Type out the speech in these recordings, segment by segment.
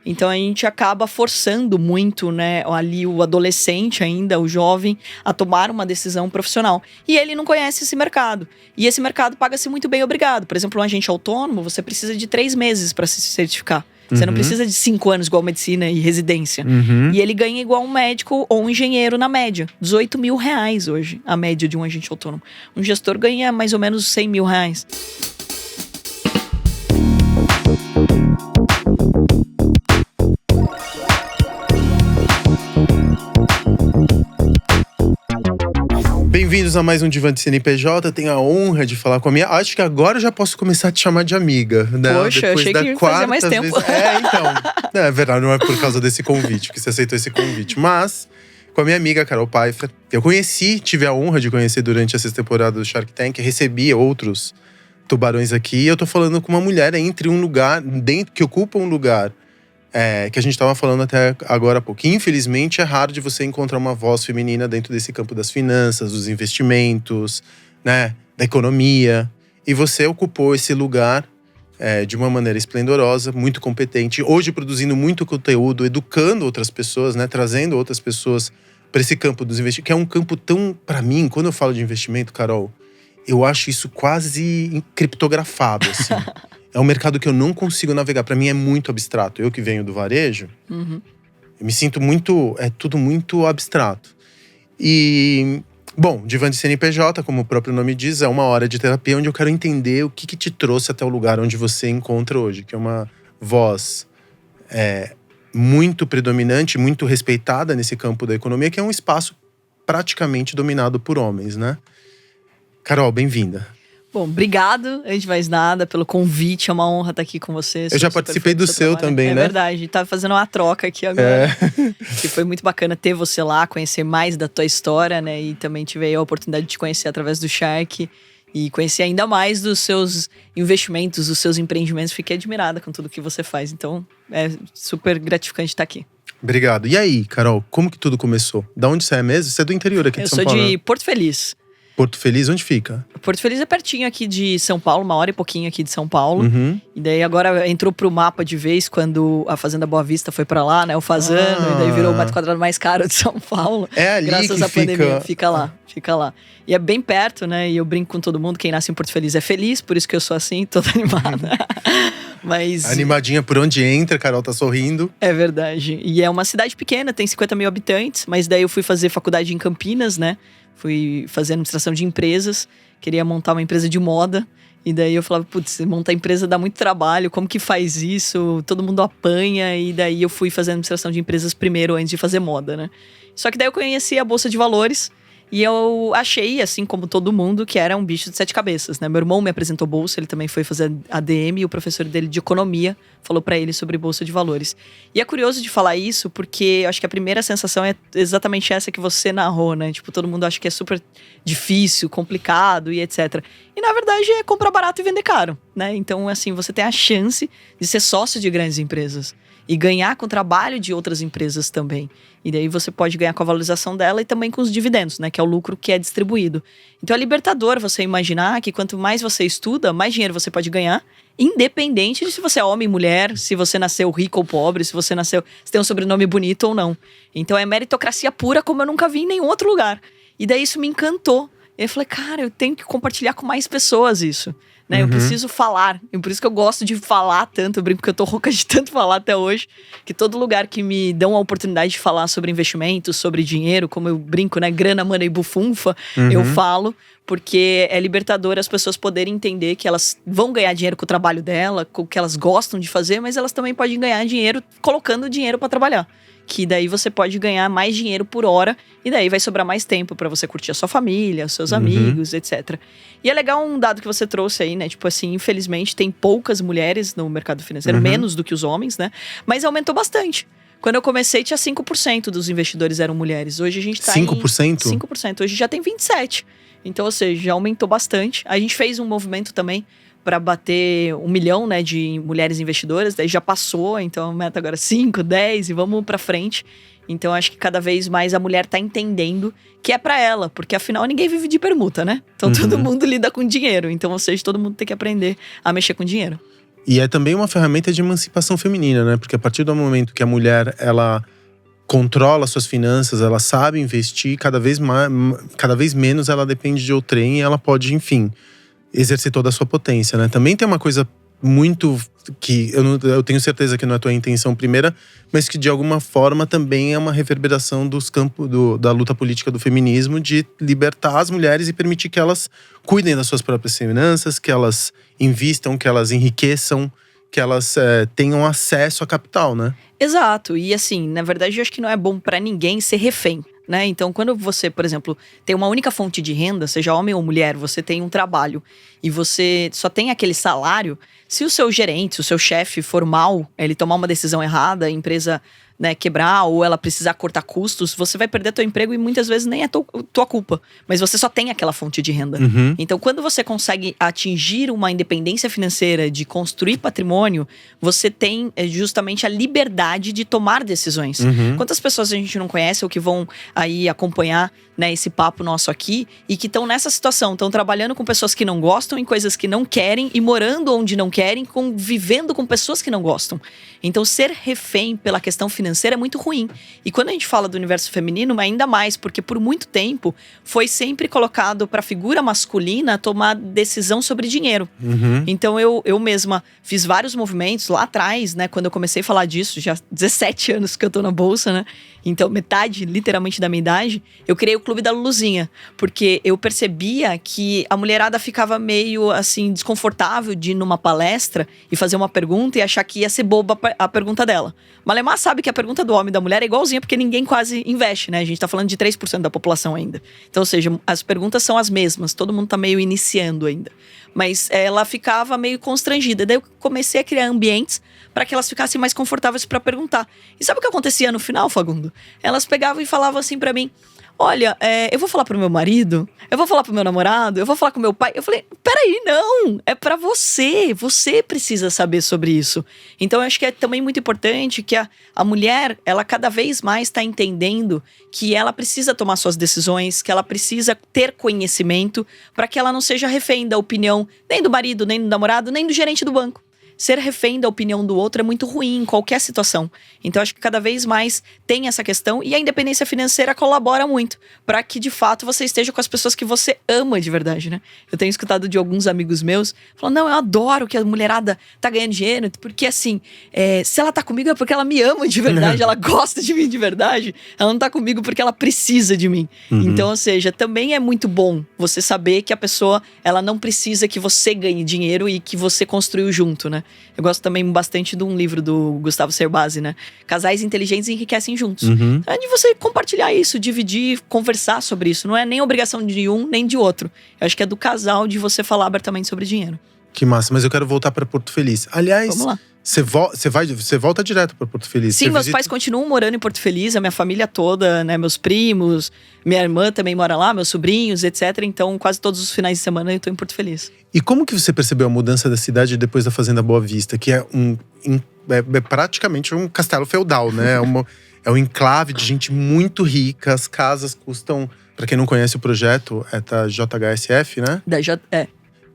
Então a gente acaba forçando muito, né, ali o adolescente ainda, o jovem, a tomar uma decisão profissional. E ele não conhece esse mercado. E esse mercado paga-se muito bem, obrigado. Por exemplo, um agente autônomo, você precisa de 3 meses para se certificar. Você não precisa de 5 anos igual medicina e residência. E ele ganha igual um médico ou um engenheiro na média. R$18 mil hoje, a média de um agente autônomo. Um gestor ganha mais ou menos R$100 mil. Bem-vindos a mais um Divã de CNPJ. Tenho a honra de falar com a minha… Acho que agora eu já posso começar a te chamar de amiga, né? Poxa, depois achei da que quarta fazia mais tempo. vez… então. É verdade, não é por causa desse convite que você aceitou esse convite. Mas, com a minha amiga Carol Pfeiffer, eu conheci, tive a honra de conhecer durante essa temporada do Shark Tank. Recebi outros tubarões aqui. E eu tô falando com uma mulher entre um lugar, dentro, que ocupa um lugar… que a gente estava falando até agora há pouco. Infelizmente, é raro de você encontrar uma voz feminina dentro desse campo das finanças, dos investimentos, né, da economia. E você ocupou esse lugar de uma maneira esplendorosa, muito competente. Hoje produzindo muito conteúdo, educando outras pessoas, né, trazendo outras pessoas para esse campo dos investimentos. Que é um campo tão… Para mim, quando eu falo de investimento, Carol, eu acho isso quase criptografado, assim. É um mercado que eu não consigo navegar. Para mim é muito abstrato. Eu que venho do varejo, eu me sinto muito… É tudo muito abstrato. E… Bom, Divã de CNPJ, como o próprio nome diz, é uma hora de terapia onde eu quero entender o que te trouxe até o lugar onde você encontra hoje. Que é uma voz muito predominante, muito respeitada nesse campo da economia, que é um espaço praticamente dominado por homens, né? Carol, bem-vinda. Bom, obrigado, antes de mais nada, pelo convite. É uma honra estar aqui com você. Eu já participei do seu também, né? É verdade, tá fazendo uma troca aqui agora. Que foi muito bacana ter você lá, conhecer mais da tua história, né? E também tive aí a oportunidade de te conhecer através do Shark. E conhecer ainda mais dos seus investimentos, dos seus empreendimentos. Fiquei admirada com tudo que você faz. Então, é super gratificante estar aqui. Obrigado. E aí, Carol, como que tudo começou? Da onde você é mesmo? Você é do interior aqui de São Paulo? Eu sou de Porto Feliz. Porto Feliz, onde fica? Porto Feliz é pertinho aqui de São Paulo, 1 hora e pouquinho aqui de São Paulo. E daí agora entrou pro mapa de vez quando a Fazenda Boa Vista foi pra lá, né? O Fazano, e daí virou o metro quadrado mais caro de São Paulo. É ali graças que à pandemia. Fica lá. E é bem perto, né? E eu brinco com todo mundo, quem nasce em Porto Feliz é feliz, por isso que eu sou assim, toda animada. Mas… Animadinha por onde entra, Carol tá sorrindo. É verdade. E é uma cidade pequena, tem 50 mil habitantes, mas daí eu fui fazer faculdade em Campinas, né? Fui fazer administração de empresas, queria montar uma empresa de moda. E daí eu falava, putz, montar empresa dá muito trabalho, como que faz isso? Todo mundo apanha. E daí eu fui fazer administração de empresas primeiro, antes de fazer moda, né? Só que daí eu conheci a Bolsa de Valores. E eu achei, assim como todo mundo, que era um bicho de 7 cabeças, né? Meu irmão me apresentou bolsa, ele também foi fazer ADM, e o professor dele de economia falou pra ele sobre Bolsa de Valores. E é curioso de falar isso, porque eu acho que a primeira sensação é exatamente essa que você narrou, né? Tipo, todo mundo acha que é super difícil, complicado e etc. E na verdade é comprar barato e vender caro, né? Então, assim, você tem a chance de ser sócio de grandes empresas. E ganhar com o trabalho de outras empresas também. E daí você pode ganhar com a valorização dela e também com os dividendos, né? Que é o lucro que é distribuído. Então é libertador você imaginar que quanto mais você estuda, mais dinheiro você pode ganhar. Independente de se você é homem, mulher, se você nasceu rico ou pobre, se você tem um sobrenome bonito ou não. Então é meritocracia pura como eu nunca vi em nenhum outro lugar. E daí isso me encantou. Eu falei, cara, eu tenho que compartilhar com mais pessoas isso. Né? Eu preciso falar, e por isso que eu gosto de falar tanto. Eu brinco que eu tô rouca de tanto falar até hoje, que todo lugar que me dão a oportunidade de falar sobre investimentos, sobre dinheiro, como eu brinco, né, grana, mana e bufunfa, eu falo, porque é libertador as pessoas poderem entender que elas vão ganhar dinheiro com o trabalho dela, com o que elas gostam de fazer, mas elas também podem ganhar dinheiro colocando dinheiro para trabalhar. Que daí você pode ganhar mais dinheiro por hora e daí vai sobrar mais tempo pra você curtir a sua família, os seus amigos, etc. E é legal um dado que você trouxe aí, né? Tipo assim, infelizmente tem poucas mulheres no mercado financeiro, menos do que os homens, né? Mas aumentou bastante. Quando eu comecei, tinha 5% dos investidores eram mulheres. Hoje a gente tá 5%? em 5%. Hoje já tem 27%. Então, ou seja, já aumentou bastante. A gente fez um movimento também para bater 1 milhão, né, de mulheres investidoras, daí já passou, então a meta agora é 5, 10 e vamos para frente. Então acho que cada vez mais a mulher tá entendendo que é para ela, porque afinal ninguém vive de permuta, né? Então todo mundo lida com dinheiro, então ou seja, todo mundo tem que aprender a mexer com dinheiro. E é também uma ferramenta de emancipação feminina, né? Porque a partir do momento que a mulher, ela controla suas finanças, ela sabe investir, cada vez menos ela depende de outrem e ela pode, enfim, exercer toda a sua potência, né? Também tem uma coisa muito que eu tenho certeza que não é a tua intenção primeira, mas que de alguma forma também é uma reverberação dos campos da luta política do feminismo, de libertar as mulheres e permitir que elas cuidem das suas próprias finanças, que elas invistam, que elas enriqueçam, que elas tenham acesso a capital, né? Exato. E assim, na verdade, eu acho que não é bom pra ninguém ser refém, né? Então, quando você, por exemplo, tem uma única fonte de renda, seja homem ou mulher, você tem um trabalho e você só tem aquele salário, se o seu gerente, se o seu chefe for mal, ele tomar uma decisão errada, a empresa, né, quebrar ou ela precisar cortar custos, você vai perder teu emprego e muitas vezes nem é tua culpa. Mas você só tem aquela fonte de renda. Uhum. Então, quando você consegue atingir uma independência financeira, de construir patrimônio, você tem justamente a liberdade de tomar decisões. Uhum. Quantas pessoas a gente não conhece ou que vão aí acompanhar, né, esse papo nosso aqui e que estão nessa situação, estão trabalhando com pessoas que não gostam, em coisas que não querem e morando onde não querem, vivendo com pessoas que não gostam. Então, ser refém pela questão financeira é muito ruim. E quando a gente fala do universo feminino, ainda mais, porque por muito tempo foi sempre colocado para a figura masculina tomar decisão sobre dinheiro. Uhum. Então, eu mesma fiz vários movimentos lá atrás, né, quando eu comecei a falar disso, já 17 anos que eu tô na bolsa, né? Então, metade, literalmente, da minha idade, eu criei o Clube da Luluzinha. Porque eu percebia que a mulherada ficava meio, assim, desconfortável de ir numa palestra e fazer uma pergunta e achar que ia ser boba a pergunta dela. Malemar sabe que a pergunta do homem e da mulher é igualzinha, porque ninguém quase investe, né? A gente tá falando de 3% da população ainda. Então, ou seja, as perguntas são as mesmas, todo mundo tá meio iniciando ainda. Mas ela ficava meio constrangida. Daí eu comecei a criar ambientes para que elas ficassem mais confortáveis para perguntar. E sabe o que acontecia no final, Fagundo? Elas pegavam e falavam assim para mim: olha, eu vou falar pro meu marido, eu vou falar pro meu namorado, eu vou falar com meu pai. Eu falei, peraí, não, é pra você precisa saber sobre isso. Então eu acho que é também muito importante que a mulher, ela cada vez mais tá entendendo que ela precisa tomar suas decisões, que ela precisa ter conhecimento para que ela não seja refém da opinião nem do marido, nem do namorado, nem do gerente do banco. Ser refém da opinião do outro é muito ruim em qualquer situação. Então, acho que cada vez mais tem essa questão. E a independência financeira colabora muito para que, de fato, você esteja com as pessoas que você ama de verdade, né? Eu tenho escutado de alguns amigos meus falando: não, eu adoro que a mulherada tá ganhando dinheiro, porque assim, se ela tá comigo é porque ela me ama de verdade, ela gosta de mim de verdade. Ela não tá comigo porque ela precisa de mim. Uhum. Então, ou seja, também é muito bom você saber que a pessoa, ela não precisa que você ganhe dinheiro e que você construiu junto, né? Eu gosto também bastante de um livro do Gustavo Cerbasi, né? Casais inteligentes enriquecem juntos. Uhum. É de você compartilhar isso, dividir, conversar sobre isso. Não é nem obrigação de um nem de outro. Eu acho que é do casal de você falar abertamente sobre dinheiro. Que massa, mas eu quero voltar para Porto Feliz. Aliás, Vamos lá. Você volta direto para Porto Feliz? Sim, meus pais continuam morando em Porto Feliz, a minha família toda, né? Meus primos, minha irmã também mora lá, meus sobrinhos, etc. Então, quase todos os finais de semana eu tô em Porto Feliz. E como que você percebeu a mudança da cidade depois da Fazenda Boa Vista? Que é praticamente um castelo feudal, né? É um enclave de gente muito rica. As casas custam… Para quem não conhece o projeto, é da JHSF, né?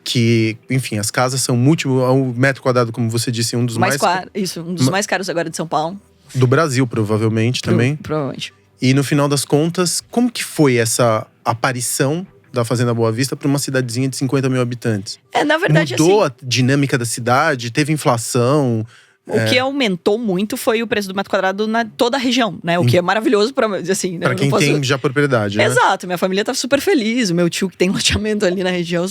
Que, enfim, as casas são o metro quadrado, como você disse, um dos mais Isso, um dos mais caros agora de São Paulo. Do Brasil, provavelmente, também. Provavelmente. E no final das contas, como que foi essa aparição da Fazenda Boa Vista para uma cidadezinha de 50 mil habitantes? Na verdade, mudou assim, a dinâmica da cidade? Teve inflação? O que aumentou muito foi o preço do metro quadrado na toda a região, né? O que é maravilhoso para assim, Pra quem tem já propriedade, né? Exato, minha família tá super feliz. O meu tio que tem loteamento ali na região,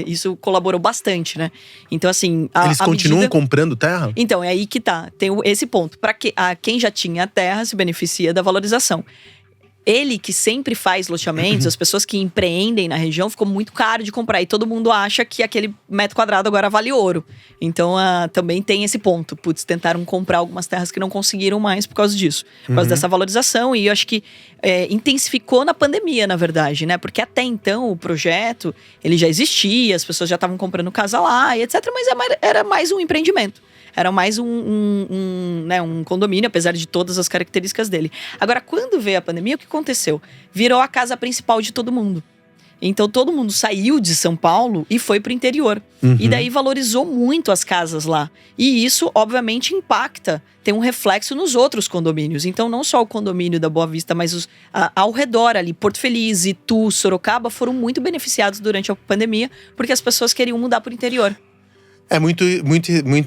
isso colaborou bastante, né? Então, assim… Eles continuam comprando terra? Então, é aí que tá. Tem esse ponto. Para quem já tinha terra se beneficia da valorização. Ele que sempre faz loteamentos, as pessoas que empreendem na região, ficou muito caro de comprar. E todo mundo acha que aquele metro quadrado agora vale ouro. Então, também tem esse ponto. Putz, tentaram comprar algumas terras que não conseguiram mais por causa disso. Por causa dessa valorização. E eu acho que intensificou na pandemia, na verdade, né? Porque até então, o projeto, ele já existia. As pessoas já estavam comprando casa lá e etc. Mas era mais um empreendimento. Era mais um condomínio, apesar de todas as características dele. Agora, quando veio a pandemia, o que aconteceu? Virou a casa principal de todo mundo. Então todo mundo saiu de São Paulo e foi pro interior. E daí valorizou muito as casas lá. E isso, obviamente, impacta, tem um reflexo nos outros condomínios. Então não só o condomínio da Boa Vista, mas ao redor ali, Porto Feliz, Itu, Sorocaba, foram muito beneficiados durante a pandemia, porque as pessoas queriam mudar pro interior. É muito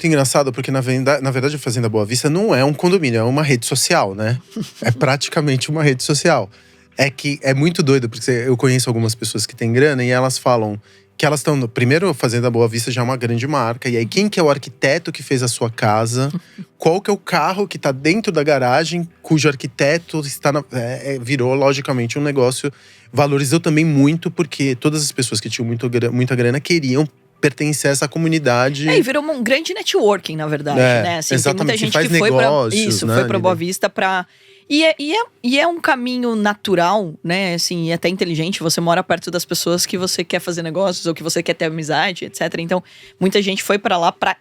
engraçado, porque na verdade a Fazenda Boa Vista não é um condomínio, é uma rede social, né? É praticamente uma rede social. É que é muito doido, porque eu conheço algumas pessoas que têm grana e elas falam que elas estão… Primeiro, a Fazenda Boa Vista já é uma grande marca. E aí, quem que é o arquiteto que fez a sua casa? Qual que é o carro que está dentro da garagem, cujo arquiteto está virou, logicamente, um negócio… Valorizou também muito, porque todas as pessoas que tinham muita grana queriam pertencer a essa comunidade. E virou um grande networking, na verdade, né? Assim, exatamente, tem muita gente faz que foi negócios, foi pra Boa Vista pra… E é um caminho natural, né? Assim, e até inteligente. Você mora perto das pessoas que você quer fazer negócios ou que você quer ter amizade, etc. Então, muita gente foi pra lá pra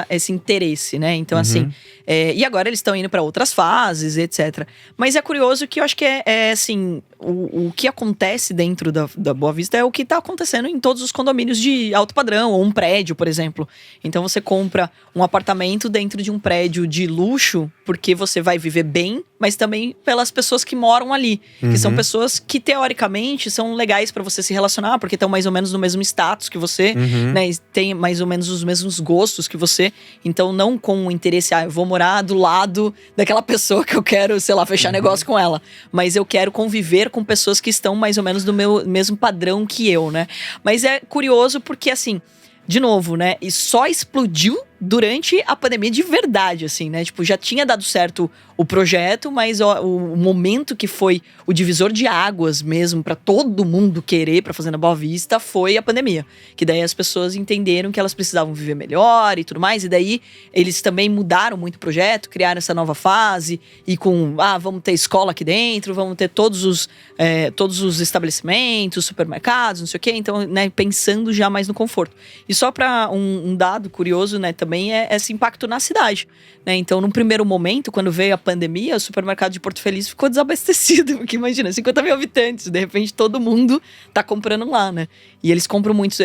esse interesse, né? Então, assim… e agora eles estão indo pra outras fases, etc. Mas é curioso que eu acho que assim… O que acontece dentro da Boa Vista é o que tá acontecendo em todos os condomínios de alto padrão, ou um prédio, por exemplo. Então você compra um apartamento dentro de um prédio de luxo, porque você vai viver bem, mas também pelas pessoas que moram ali. Que são pessoas que, teoricamente, são legais pra você se relacionar, porque estão mais ou menos no mesmo status que você, né? E tem mais ou menos os mesmos gostos que você. Então, não com o interesse, eu vou morar do lado daquela pessoa que eu quero, sei lá, fechar negócio com ela. Mas eu quero conviver com pessoas que estão mais ou menos do mesmo padrão que eu, né? Mas é curioso porque, assim, de novo, né? E só explodiu durante a pandemia de verdade, assim, né? Tipo, já tinha dado certo o projeto, mas o momento que foi o divisor de águas mesmo pra todo mundo querer pra Fazenda Boa Vista foi a pandemia. Que daí as pessoas entenderam que elas precisavam viver melhor e tudo mais. E daí eles também mudaram muito o projeto, criaram essa nova fase. E com, vamos ter escola aqui dentro, vamos ter todos os estabelecimentos, supermercados, não sei o quê. Então, né, pensando já mais no conforto. E só pra um dado curioso, né, também é esse impacto na cidade, né? Então, num primeiro momento, quando veio a pandemia, o supermercado de Porto Feliz ficou desabastecido, porque imagina, 50 mil habitantes, de repente todo mundo tá comprando lá, né? E eles compram muito,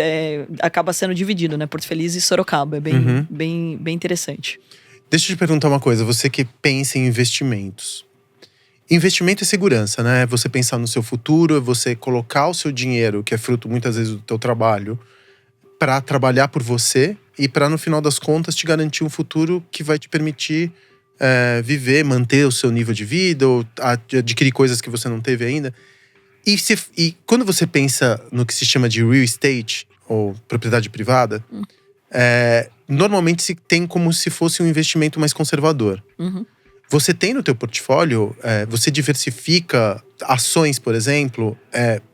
acaba sendo dividido, né? Porto Feliz e Sorocaba, é bem interessante. Deixa eu te perguntar uma coisa, você que pensa em investimentos. Investimento é segurança, né? É você pensar no seu futuro, é você colocar o seu dinheiro, que é fruto muitas vezes do teu trabalho, para trabalhar por você e para, no final das contas, te garantir um futuro que vai te permitir viver, manter o seu nível de vida ou adquirir coisas que você não teve ainda. E quando você pensa no que se chama de real estate, ou propriedade privada, normalmente se tem como se fosse um investimento mais conservador. Você tem no teu portfólio, você diversifica ações, por exemplo,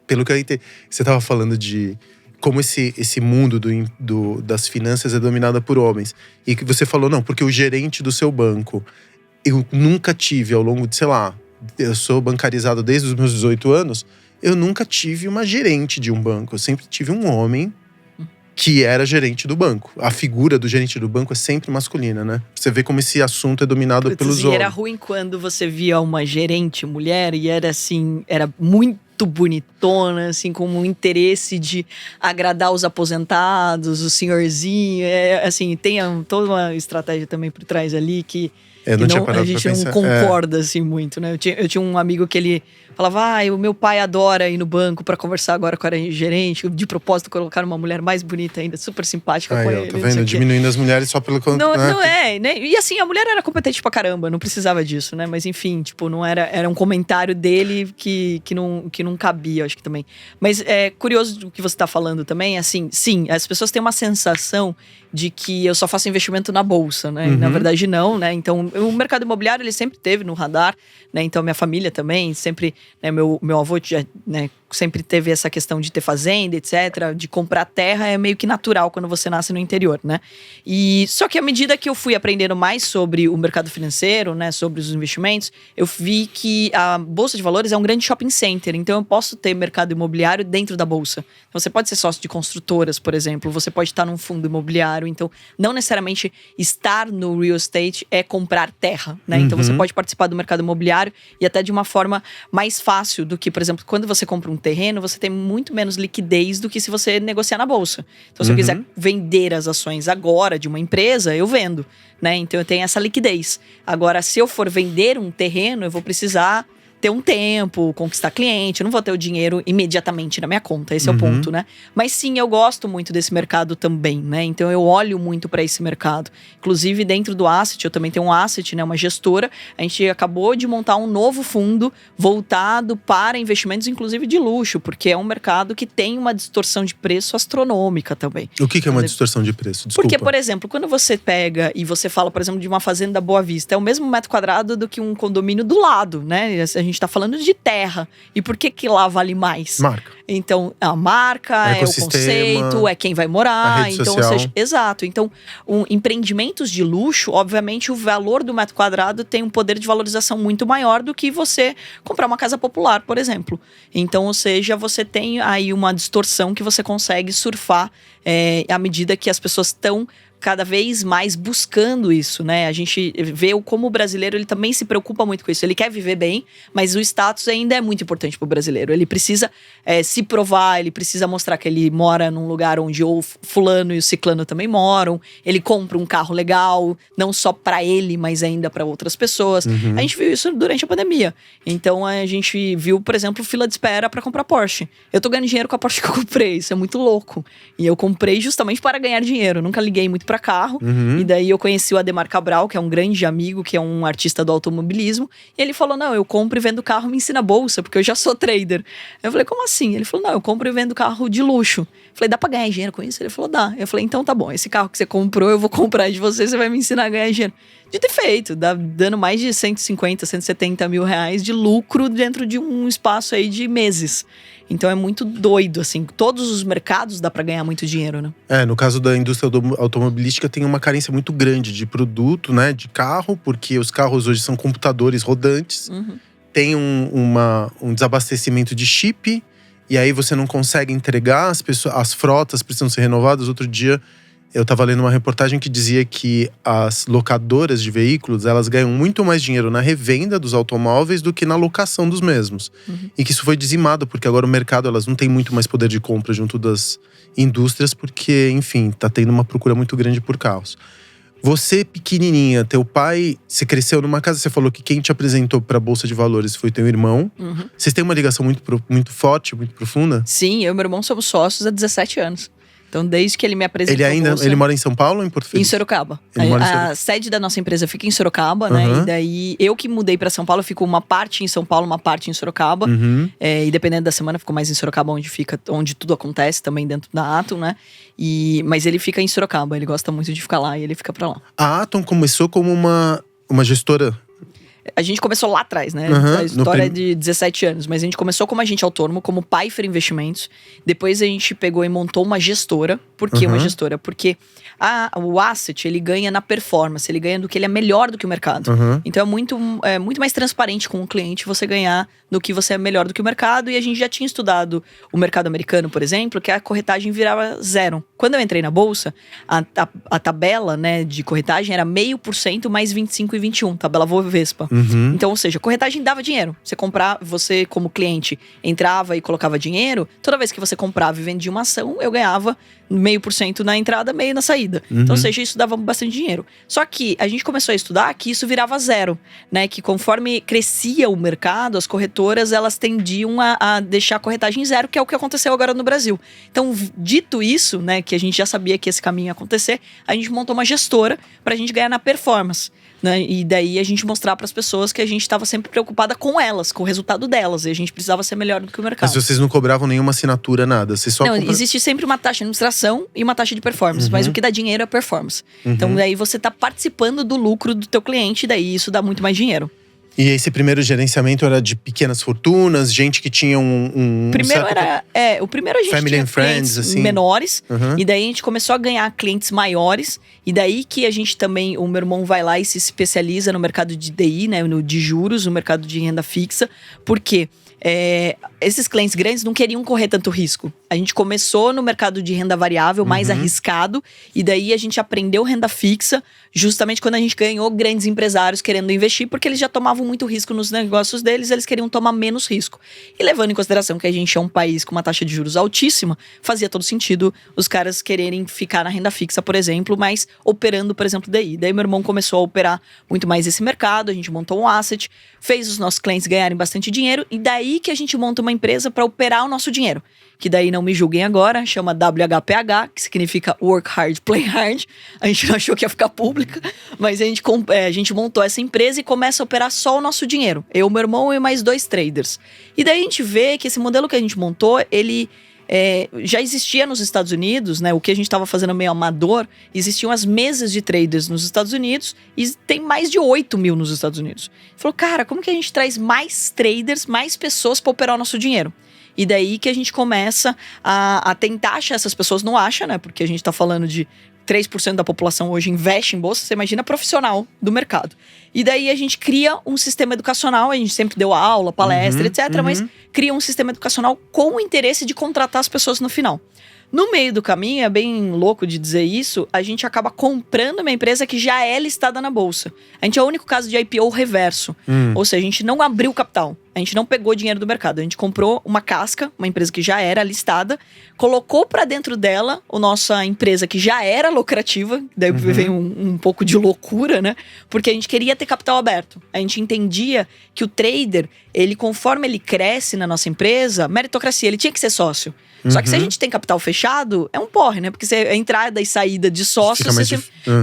pelo que eu entendi. Você estava falando de como esse mundo das finanças é dominado por homens. E que você falou, não, porque o gerente do seu banco… Eu nunca tive ao longo de, sei lá… Eu sou bancarizado desde os meus 18 anos. Eu nunca tive uma gerente de um banco. Eu sempre tive um homem que era gerente do banco. A figura do gerente do banco é sempre masculina, né? Você vê como esse assunto é dominado pelos homens. E era ruim quando você via uma gerente mulher e era assim… Era muito bonitona, assim, com um interesse de agradar os aposentados, o senhorzinho, assim, tem toda uma estratégia também por trás ali que a gente não concorda assim muito, né? Eu tinha um amigo que ele falava, o meu pai adora ir no banco pra conversar agora com a gerente, de propósito colocar uma mulher mais bonita ainda, super simpática com ele. Tá vendo? Diminuindo as mulheres só pelo… Não é, né? E assim, a mulher era competente pra caramba, não precisava disso, né? Mas enfim, tipo, não era um comentário dele que não cabia, acho que também. Mas é curioso o que você tá falando também, assim, sim, as pessoas têm uma sensação de que eu só faço investimento na bolsa, né? E na verdade não, né? Então, o mercado imobiliário, ele sempre teve no radar, né? Então, minha família também, sempre, né? Meu avô já, né? Sempre teve essa questão de ter fazenda, etc. De comprar terra é meio que natural quando você nasce no interior, né? E só que à medida que eu fui aprendendo mais sobre o mercado financeiro, né? Sobre os investimentos, eu vi que a Bolsa de Valores é um grande shopping center. Então, eu posso ter mercado imobiliário dentro da bolsa. Então, você pode ser sócio de construtoras, por exemplo. Você pode estar num fundo imobiliário. Então, não necessariamente estar no real estate é comprar terra, né? Então, você pode participar do mercado imobiliário e até de uma forma mais fácil do que, por exemplo, quando você compra um um terreno, você tem muito menos liquidez do que se você negociar na bolsa. Então, se eu quiser vender as ações agora de uma empresa, eu vendo, né? Então, eu tenho essa liquidez. Agora, se eu for vender um terreno, eu vou precisar ter um tempo, conquistar cliente, eu não vou ter o dinheiro imediatamente na minha conta, esse é o ponto, né? Mas sim, eu gosto muito desse mercado também, né? Então eu olho muito para esse mercado. Inclusive dentro do Asset, eu também tenho um Asset, né? Uma gestora. A gente acabou de montar um novo fundo voltado para investimentos, inclusive de luxo, porque é um mercado que tem uma distorção de preço astronômica também. O que é uma distorção de preço? Desculpa. Porque, por exemplo, quando você pega e você fala, por exemplo, de uma fazenda Boa Vista, é o mesmo metro quadrado do que um condomínio do lado, né? A gente tá falando de terra. E por que lá vale mais? Marca. Então, a marca, é o conceito, é quem vai morar. A rede então, social. ou seja, exato. Então, empreendimentos de luxo, obviamente, o valor do metro quadrado tem um poder de valorização muito maior do que você comprar uma casa popular, por exemplo. Então, ou seja, você tem aí uma distorção que você consegue surfar à medida que as pessoas estão cada vez mais buscando isso, né? A gente vê como o brasileiro, ele também se preocupa muito com isso. Ele quer viver bem, mas o status ainda é muito importante pro brasileiro. Ele precisa se provar, ele precisa mostrar que ele mora num lugar onde o fulano e o ciclano também moram. Ele compra um carro legal, não só para ele, mas ainda para outras pessoas. A gente viu isso durante a pandemia. Então, a gente viu, por exemplo, fila de espera para comprar Porsche. Eu tô ganhando dinheiro com a Porsche que eu comprei. Isso é muito louco. E eu comprei justamente para ganhar dinheiro. Eu nunca liguei muito para carro, e daí eu conheci o Ademar Cabral, que é um grande amigo, que é um artista do automobilismo, e ele falou, não, eu compro e vendo carro, me ensina bolsa, porque eu já sou trader. Eu falei, como assim? Ele falou, não, eu compro e vendo carro de luxo. Eu falei, dá pra ganhar dinheiro com isso? Ele falou, dá. Eu falei, então tá bom, esse carro que você comprou, eu vou comprar de você, você vai me ensinar a ganhar dinheiro. De ter feito, dando mais de 150, 170 mil reais de lucro dentro de um espaço aí de meses. Então é muito doido, assim. Todos os mercados dá pra ganhar muito dinheiro, né? No caso da indústria automobilística tem uma carência muito grande de produto, né? De carro, porque os carros hoje são computadores rodantes. Tem um desabastecimento de chip. E aí você não consegue entregar, as frotas precisam ser renovadas. Outro dia eu estava lendo uma reportagem que dizia que as locadoras de veículos, elas ganham muito mais dinheiro na revenda dos automóveis do que na locação dos mesmos. E que isso foi dizimado, porque agora o mercado, elas não têm muito mais poder de compra junto das indústrias, porque, enfim, tá tendo uma procura muito grande por carros. Você, pequenininha, teu pai, você cresceu numa casa, você falou que quem te apresentou pra Bolsa de Valores foi teu irmão. Vocês têm uma ligação muito forte, muito profunda? Sim, eu e meu irmão somos sócios há 17 anos. Então, desde que ele me apresentou Ele mora em São Paulo ou em Porto Feliz? Em Sorocaba. A sede da nossa empresa fica em Sorocaba, né? E daí, eu que mudei pra São Paulo, eu fico uma parte em São Paulo, uma parte em Sorocaba. E dependendo da semana, eu fico mais em Sorocaba, onde tudo acontece, também dentro da Atom, né? Mas ele fica em Sorocaba, ele gosta muito de ficar lá e ele fica pra lá. A Atom começou como uma gestora. A gente começou lá atrás, né? A história é de 17 anos. Mas a gente começou como agente autônomo, como Pfeiffer Investimentos. Depois a gente pegou e montou uma gestora. Por que uma gestora? Porque o asset, ele ganha na performance. Ele ganha do que ele é melhor do que o mercado. Então é muito mais transparente com o cliente você ganhar do que você é melhor do que o mercado. E a gente já tinha estudado o mercado americano, por exemplo, que a corretagem virava 0. Quando eu entrei na bolsa, a tabela, né, de corretagem era 0,5% mais 25 e 21. Tabela Bovespa. Então, ou seja, corretagem dava dinheiro. Você como cliente entrava e colocava dinheiro. Toda vez que você comprava e vendia uma ação, eu ganhava 0,5% na entrada, 0,5% na saída. Então, ou seja, isso dava bastante dinheiro. Só que a gente começou a estudar que isso virava 0, né? Que conforme crescia o mercado, as corretoras, elas tendiam a deixar a corretagem 0, que é o que aconteceu agora no Brasil. Então, dito isso, né, que a gente já sabia que esse caminho ia acontecer, a gente montou uma gestora pra gente ganhar na performance. Né? E daí a gente mostrar para as pessoas que a gente estava sempre preocupada com elas, com o resultado delas. E a gente precisava ser melhor do que o mercado. Mas vocês não cobravam nenhuma assinatura, nada? Vocês só existe sempre uma taxa de administração e uma taxa de performance. Mas o que dá dinheiro é performance. Então daí você está participando do lucro do teu cliente. E daí isso dá muito mais dinheiro. E esse primeiro gerenciamento era de pequenas fortunas, gente que tinha o primeiro a gente family tinha and friends, clientes assim. menores, e daí a gente começou a ganhar clientes maiores, e daí que a gente também, o meu irmão vai lá e se especializa no mercado de DI, né, de juros, no mercado de renda fixa, porque esses clientes grandes não queriam correr tanto risco. A gente começou no mercado de renda variável, mais arriscado, e daí a gente aprendeu renda fixa, justamente quando a gente ganhou grandes empresários querendo investir, porque eles já tomavam tomavam muito risco nos negócios deles, eles queriam tomar menos risco. E levando em consideração que a gente é um país com uma taxa de juros altíssima, fazia todo sentido os caras quererem ficar na renda fixa, por exemplo, mas operando, por exemplo, DI. Daí meu irmão começou a operar muito mais esse mercado, a gente montou um asset, fez os nossos clientes ganharem bastante dinheiro, e daí que a gente monta uma empresa para operar o nosso dinheiro. Que daí, não me julguem agora, chama WHPH, que significa Work Hard, Play Hard. A gente não achou que ia ficar pública, mas a gente montou essa empresa e começa a operar só o nosso dinheiro. Eu, meu irmão e mais 2 traders. E daí a gente vê que esse modelo que a gente montou, ele já existia nos Estados Unidos, né? O que a gente estava fazendo meio amador, existiam as mesas de traders nos Estados Unidos e tem mais de 8 mil nos Estados Unidos. Falou, cara, como que a gente traz mais traders, mais pessoas para operar o nosso dinheiro? E daí que a gente começa a tentar achar essas pessoas. Não acha, né? Porque a gente tá falando de 3% da população hoje investe em bolsa. Você imagina profissional do mercado. E daí a gente cria um sistema educacional. A gente sempre deu aula, palestra, etc. Mas cria um sistema educacional com o interesse de contratar as pessoas no final. No meio do caminho, é bem louco de dizer isso, a gente acaba comprando uma empresa que já é listada na bolsa. A gente é o único caso de IPO reverso. Ou seja, a gente não abriu capital. A gente não pegou dinheiro do mercado. A gente comprou uma casca, uma empresa que já era listada, colocou pra dentro dela a nossa empresa que já era lucrativa. Daí vem um pouco de loucura, né? Porque a gente queria ter capital aberto. A gente entendia que o trader, ele conforme ele cresce na nossa empresa, meritocracia, ele tinha que ser sócio. Só que se a gente tem capital fechado, é um porre, né? Porque a entrada e saída de sócios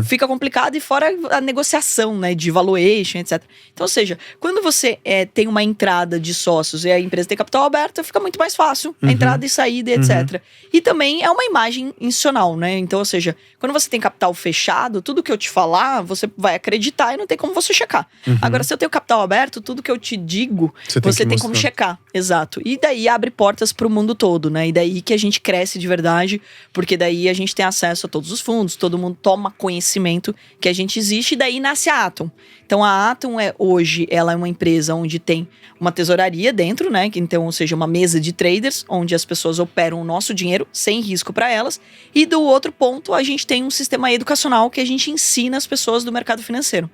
fica complicado, e fora a negociação, né? De valuation, etc. Então, ou seja, quando você tem uma entrada de sócios e a empresa tem capital aberto, fica muito mais fácil a entrada e saída, etc. E também é uma imagem institucional, né? Então, ou seja, quando você tem capital fechado, tudo que eu te falar, você vai acreditar e não tem como você checar. Agora, se eu tenho capital aberto, tudo que eu te digo, você tem como checar. Exato. E daí abre portas pro mundo todo, né? E daí que a gente cresce de verdade, porque daí a gente tem acesso a todos os fundos, todo mundo toma conhecimento que a gente existe, e daí nasce a Atom. Então a Atom hoje ela é uma empresa onde tem uma tesouraria dentro, né? Então, ou seja, uma mesa de traders, onde as pessoas operam o nosso dinheiro sem risco para elas. E do outro ponto, a gente tem um sistema educacional que a gente ensina as pessoas do mercado financeiro.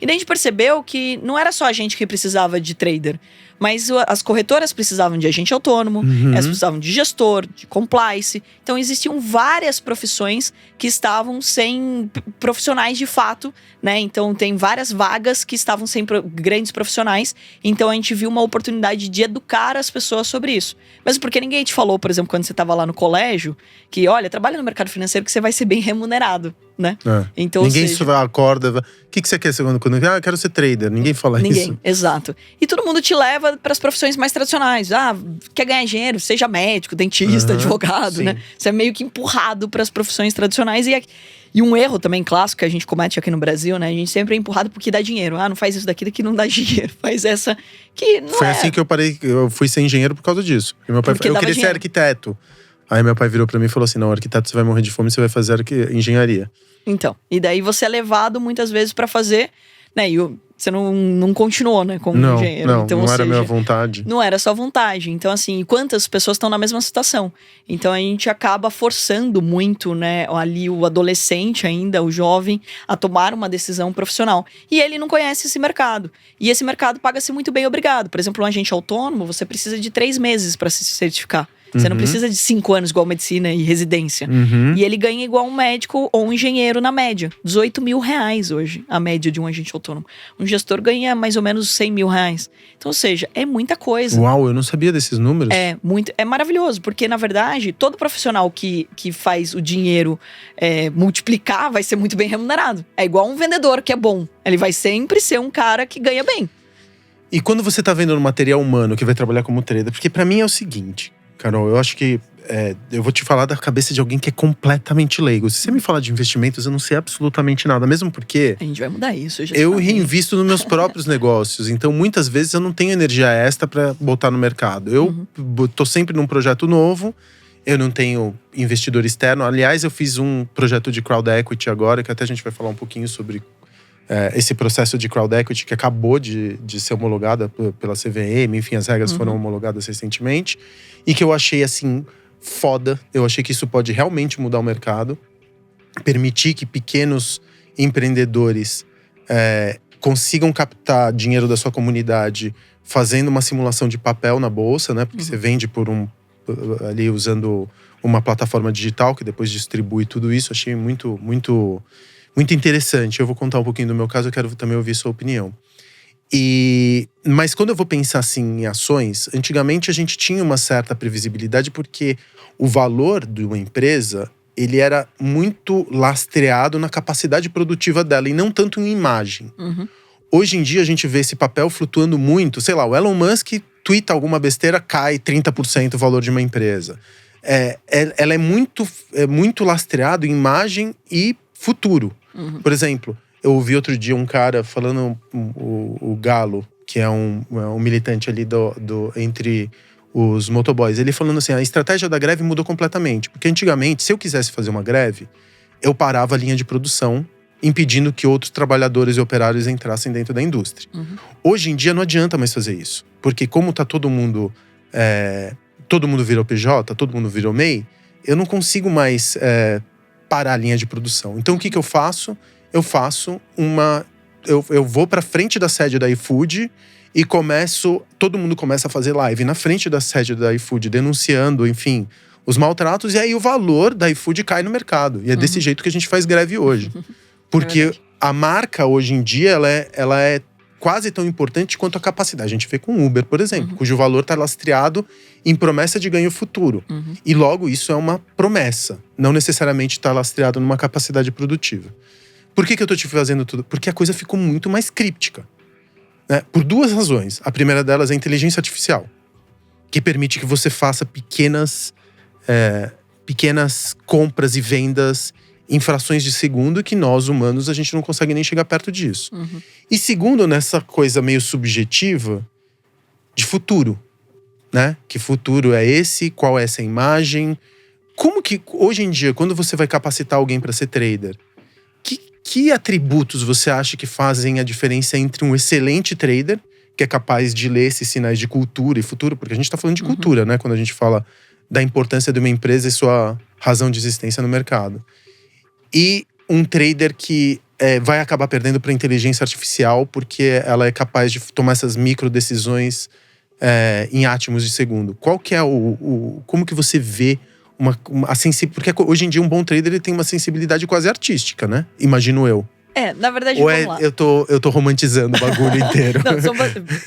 E daí a gente percebeu que não era só a gente que precisava de trader, mas as corretoras precisavam de agente autônomo, elas precisavam de gestor, de compliance. Então existiam várias profissões que estavam sem profissionais de fato, né? Então tem várias vagas que estavam sem grandes profissionais. Então a gente viu uma oportunidade de educar as pessoas sobre isso. Mesmo porque ninguém te falou, por exemplo, quando você estava lá no colégio, que olha, trabalha no mercado financeiro que você vai ser bem remunerado, né? Então, ninguém acorda, o que você quer ser quando eu quero ser trader, ninguém fala isso. Ninguém, exato. E todo mundo te leva para as profissões mais tradicionais. Quer ganhar dinheiro, seja médico, dentista, advogado, né? Você é meio que empurrado para as profissões tradicionais. E um erro também clássico que a gente comete aqui no Brasil, né? A gente sempre é empurrado porque dá dinheiro. Não faz isso daqui que não dá dinheiro. Faz essa que não Foi assim que eu parei, eu fui ser engenheiro por causa disso. Porque meu pai eu queria ser arquiteto. Aí meu pai virou pra mim e falou assim, não, arquiteto você vai morrer de fome, você vai fazer engenharia. Então, e daí você é levado muitas vezes pra fazer, né? E você não continuou, né, como engenheiro. Então, não era minha vontade. Não era sua vontade. Então, assim, quantas pessoas estão na mesma situação? Então, a gente acaba forçando muito, né, ali o adolescente ainda, o jovem, a tomar uma decisão profissional. E ele não conhece esse mercado. E esse mercado paga-se muito bem, obrigado. Por exemplo, um agente autônomo, você precisa de 3 meses para se certificar. Você não precisa de 5 anos igual medicina e residência. E ele ganha igual um médico ou um engenheiro na média. R$18 mil hoje, a média de um agente autônomo. Um gestor ganha mais ou menos R$100 mil. Então, ou seja, é muita coisa. Uau, eu não sabia desses números. É maravilhoso, porque na verdade, todo profissional que faz o dinheiro multiplicar vai ser muito bem remunerado. É igual um vendedor que é bom. Ele vai sempre ser um cara que ganha bem. E quando você tá vendo no material humano que vai trabalhar como trader, porque pra mim é o seguinte… Carol, eu acho que eu vou te falar da cabeça de alguém que é completamente leigo. Se você me falar de investimentos, eu não sei absolutamente nada. Mesmo porque… A gente vai mudar isso. Eu reinvisto nos meus próprios negócios. Então, muitas vezes, eu não tenho energia extra pra botar no mercado. Eu tô sempre num projeto novo. Eu não tenho investidor externo. Aliás, eu fiz um projeto de crowd equity agora, que até a gente vai falar um pouquinho sobre… esse processo de crowd equity que acabou de ser homologada pela CVM, enfim, as regras foram homologadas recentemente, e que eu achei, assim, foda. Eu achei que isso pode realmente mudar o mercado, permitir que pequenos empreendedores consigam captar dinheiro da sua comunidade fazendo uma simulação de papel na bolsa, né? Porque você vende ali usando uma plataforma digital que depois distribui tudo isso. Achei muito, muito, muito interessante. Eu vou contar um pouquinho do meu caso, eu quero também ouvir sua opinião. Mas quando eu vou pensar assim em ações, antigamente a gente tinha uma certa previsibilidade porque o valor de uma empresa, ele era muito lastreado na capacidade produtiva dela e não tanto em imagem. Hoje em dia a gente vê esse papel flutuando muito. Sei lá, o Elon Musk tuita alguma besteira, cai 30% o valor de uma empresa. Ela é muito lastreado em imagem e futuro. Por exemplo, eu ouvi outro dia um cara falando, o Galo, que é um militante ali entre os motoboys. Ele falando assim, a estratégia da greve mudou completamente. Porque antigamente, se eu quisesse fazer uma greve, eu parava a linha de produção, impedindo que outros trabalhadores e operários entrassem dentro da indústria. Hoje em dia não adianta mais fazer isso. Porque como tá todo mundo virou PJ, todo mundo virou MEI, eu não consigo mais parar a linha de produção. Então o que eu faço? Eu vou pra frente da sede da iFood e todo mundo começa a fazer live na frente da sede da iFood, denunciando, enfim, os maltratos. E aí o valor da iFood cai no mercado. E é desse jeito que a gente faz greve hoje. Porque a marca, hoje em dia, ela é quase tão importante quanto a capacidade. A gente vê com o Uber, por exemplo, cujo valor está lastreado em promessa de ganho futuro. E logo, isso é uma promessa. Não necessariamente está lastreado numa capacidade produtiva. Por que eu tô te fazendo tudo? Porque a coisa ficou muito mais críptica. Né? Por duas razões. A primeira delas é a inteligência artificial, que permite que você faça pequenas compras e vendas em frações de segundo que nós, humanos, a gente não consegue nem chegar perto disso. E segundo, nessa coisa meio subjetiva de futuro, né? Que futuro é esse? Qual é essa imagem? Como que, hoje em dia, quando você vai capacitar alguém para ser trader, que atributos você acha que fazem a diferença entre um excelente trader, que é capaz de ler esses sinais de cultura e futuro? Porque a gente está falando de cultura, né? Quando a gente fala da importância de uma empresa e sua razão de existência no mercado. E um trader que vai acabar perdendo para a inteligência artificial porque ela é capaz de tomar essas micro decisões em átomos de segundo. Qual que é como que você vê porque hoje em dia um bom trader ele tem uma sensibilidade quase artística, né? Imagino eu. Na verdade, Ou vamos lá. eu tô romantizando o bagulho inteiro. Não,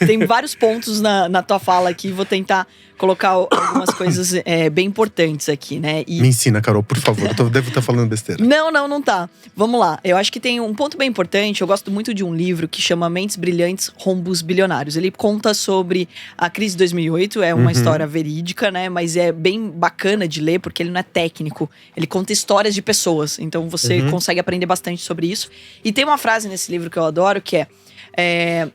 tem vários pontos na tua fala aqui. Vou tentar colocar algumas coisas bem importantes aqui, né? Me ensina, Carol, por favor. Eu devo estar falando besteira. Não tá. Vamos lá. Eu acho que tem um ponto bem importante. Eu gosto muito de um livro que chama Mentes Brilhantes, Rombos Bilionários. Ele conta sobre a crise de 2008. É uma história verídica, né? Mas é bem bacana de ler, porque ele não é técnico. Ele conta histórias de pessoas. Então você consegue aprender bastante sobre isso. E tem uma frase nesse livro que eu adoro, que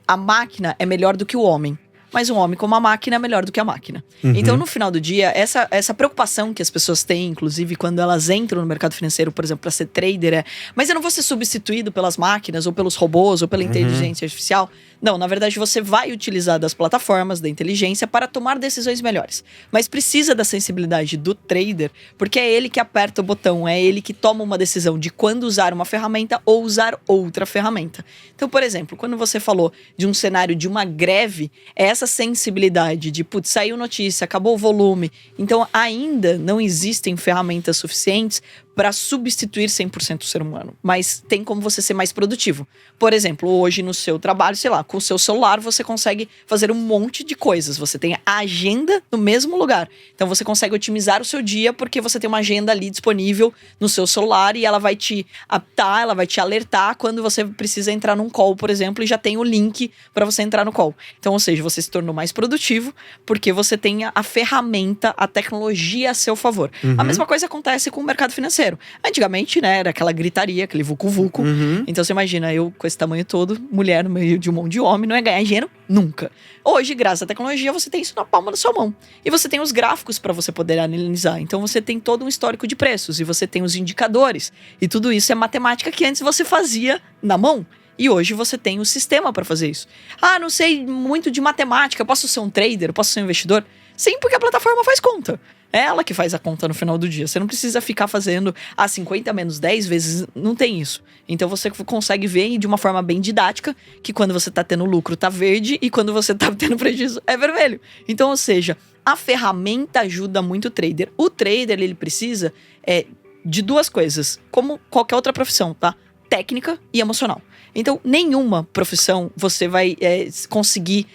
a máquina é melhor do que o homem. Mas um homem como a máquina é melhor do que a máquina. Então, no final do dia, essa preocupação que as pessoas têm, inclusive quando elas entram no mercado financeiro, por exemplo, para ser trader, mas eu não vou ser substituído pelas máquinas, ou pelos robôs, ou pela inteligência artificial. Não, na verdade, você vai utilizar das plataformas, da inteligência, para tomar decisões melhores. Mas precisa da sensibilidade do trader, porque é ele que aperta o botão, é ele que toma uma decisão de quando usar uma ferramenta ou usar outra ferramenta. Então, por exemplo, quando você falou de um cenário de uma greve, essa sensibilidade de, saiu notícia, acabou o volume. Então, ainda não existem ferramentas suficientes para substituir 100% o ser humano. Mas tem como você ser mais produtivo. Por exemplo, hoje no seu trabalho, sei lá, com o seu celular você consegue fazer um monte de coisas. Você tem a agenda no mesmo lugar. Então você consegue otimizar o seu dia porque você tem uma agenda ali disponível no seu celular e ela vai te apitar, ela vai te alertar quando você precisa entrar num call, por exemplo, e já tem o link para você entrar no call. Então, ou seja, você se tornou mais produtivo porque você tem a ferramenta, a tecnologia a seu favor. A mesma coisa acontece com o mercado financeiro. Antigamente, né, era aquela gritaria, aquele vucu-vucu. Então você imagina, eu com esse tamanho todo, mulher no meio de um monte de homem, não ia ganhar dinheiro nunca. Hoje, graças à tecnologia, você tem isso na palma da sua mão. E você tem os gráficos para você poder analisar. Então você tem todo um histórico de preços e você tem os indicadores. E tudo isso é matemática que antes você fazia na mão. E hoje você tem o sistema para fazer isso. Não sei muito de matemática, posso ser um trader, posso ser um investidor? Sim, porque a plataforma faz conta. É ela que faz a conta no final do dia. Você não precisa ficar fazendo 50 menos 10 vezes, não tem isso. Então você consegue ver de uma forma bem didática que quando você tá tendo lucro tá verde e quando você tá tendo prejuízo é vermelho. Então, ou seja, a ferramenta ajuda muito o trader. O trader, ele precisa de duas coisas, como qualquer outra profissão, tá? Técnica e emocional. Então, nenhuma profissão você vai conseguir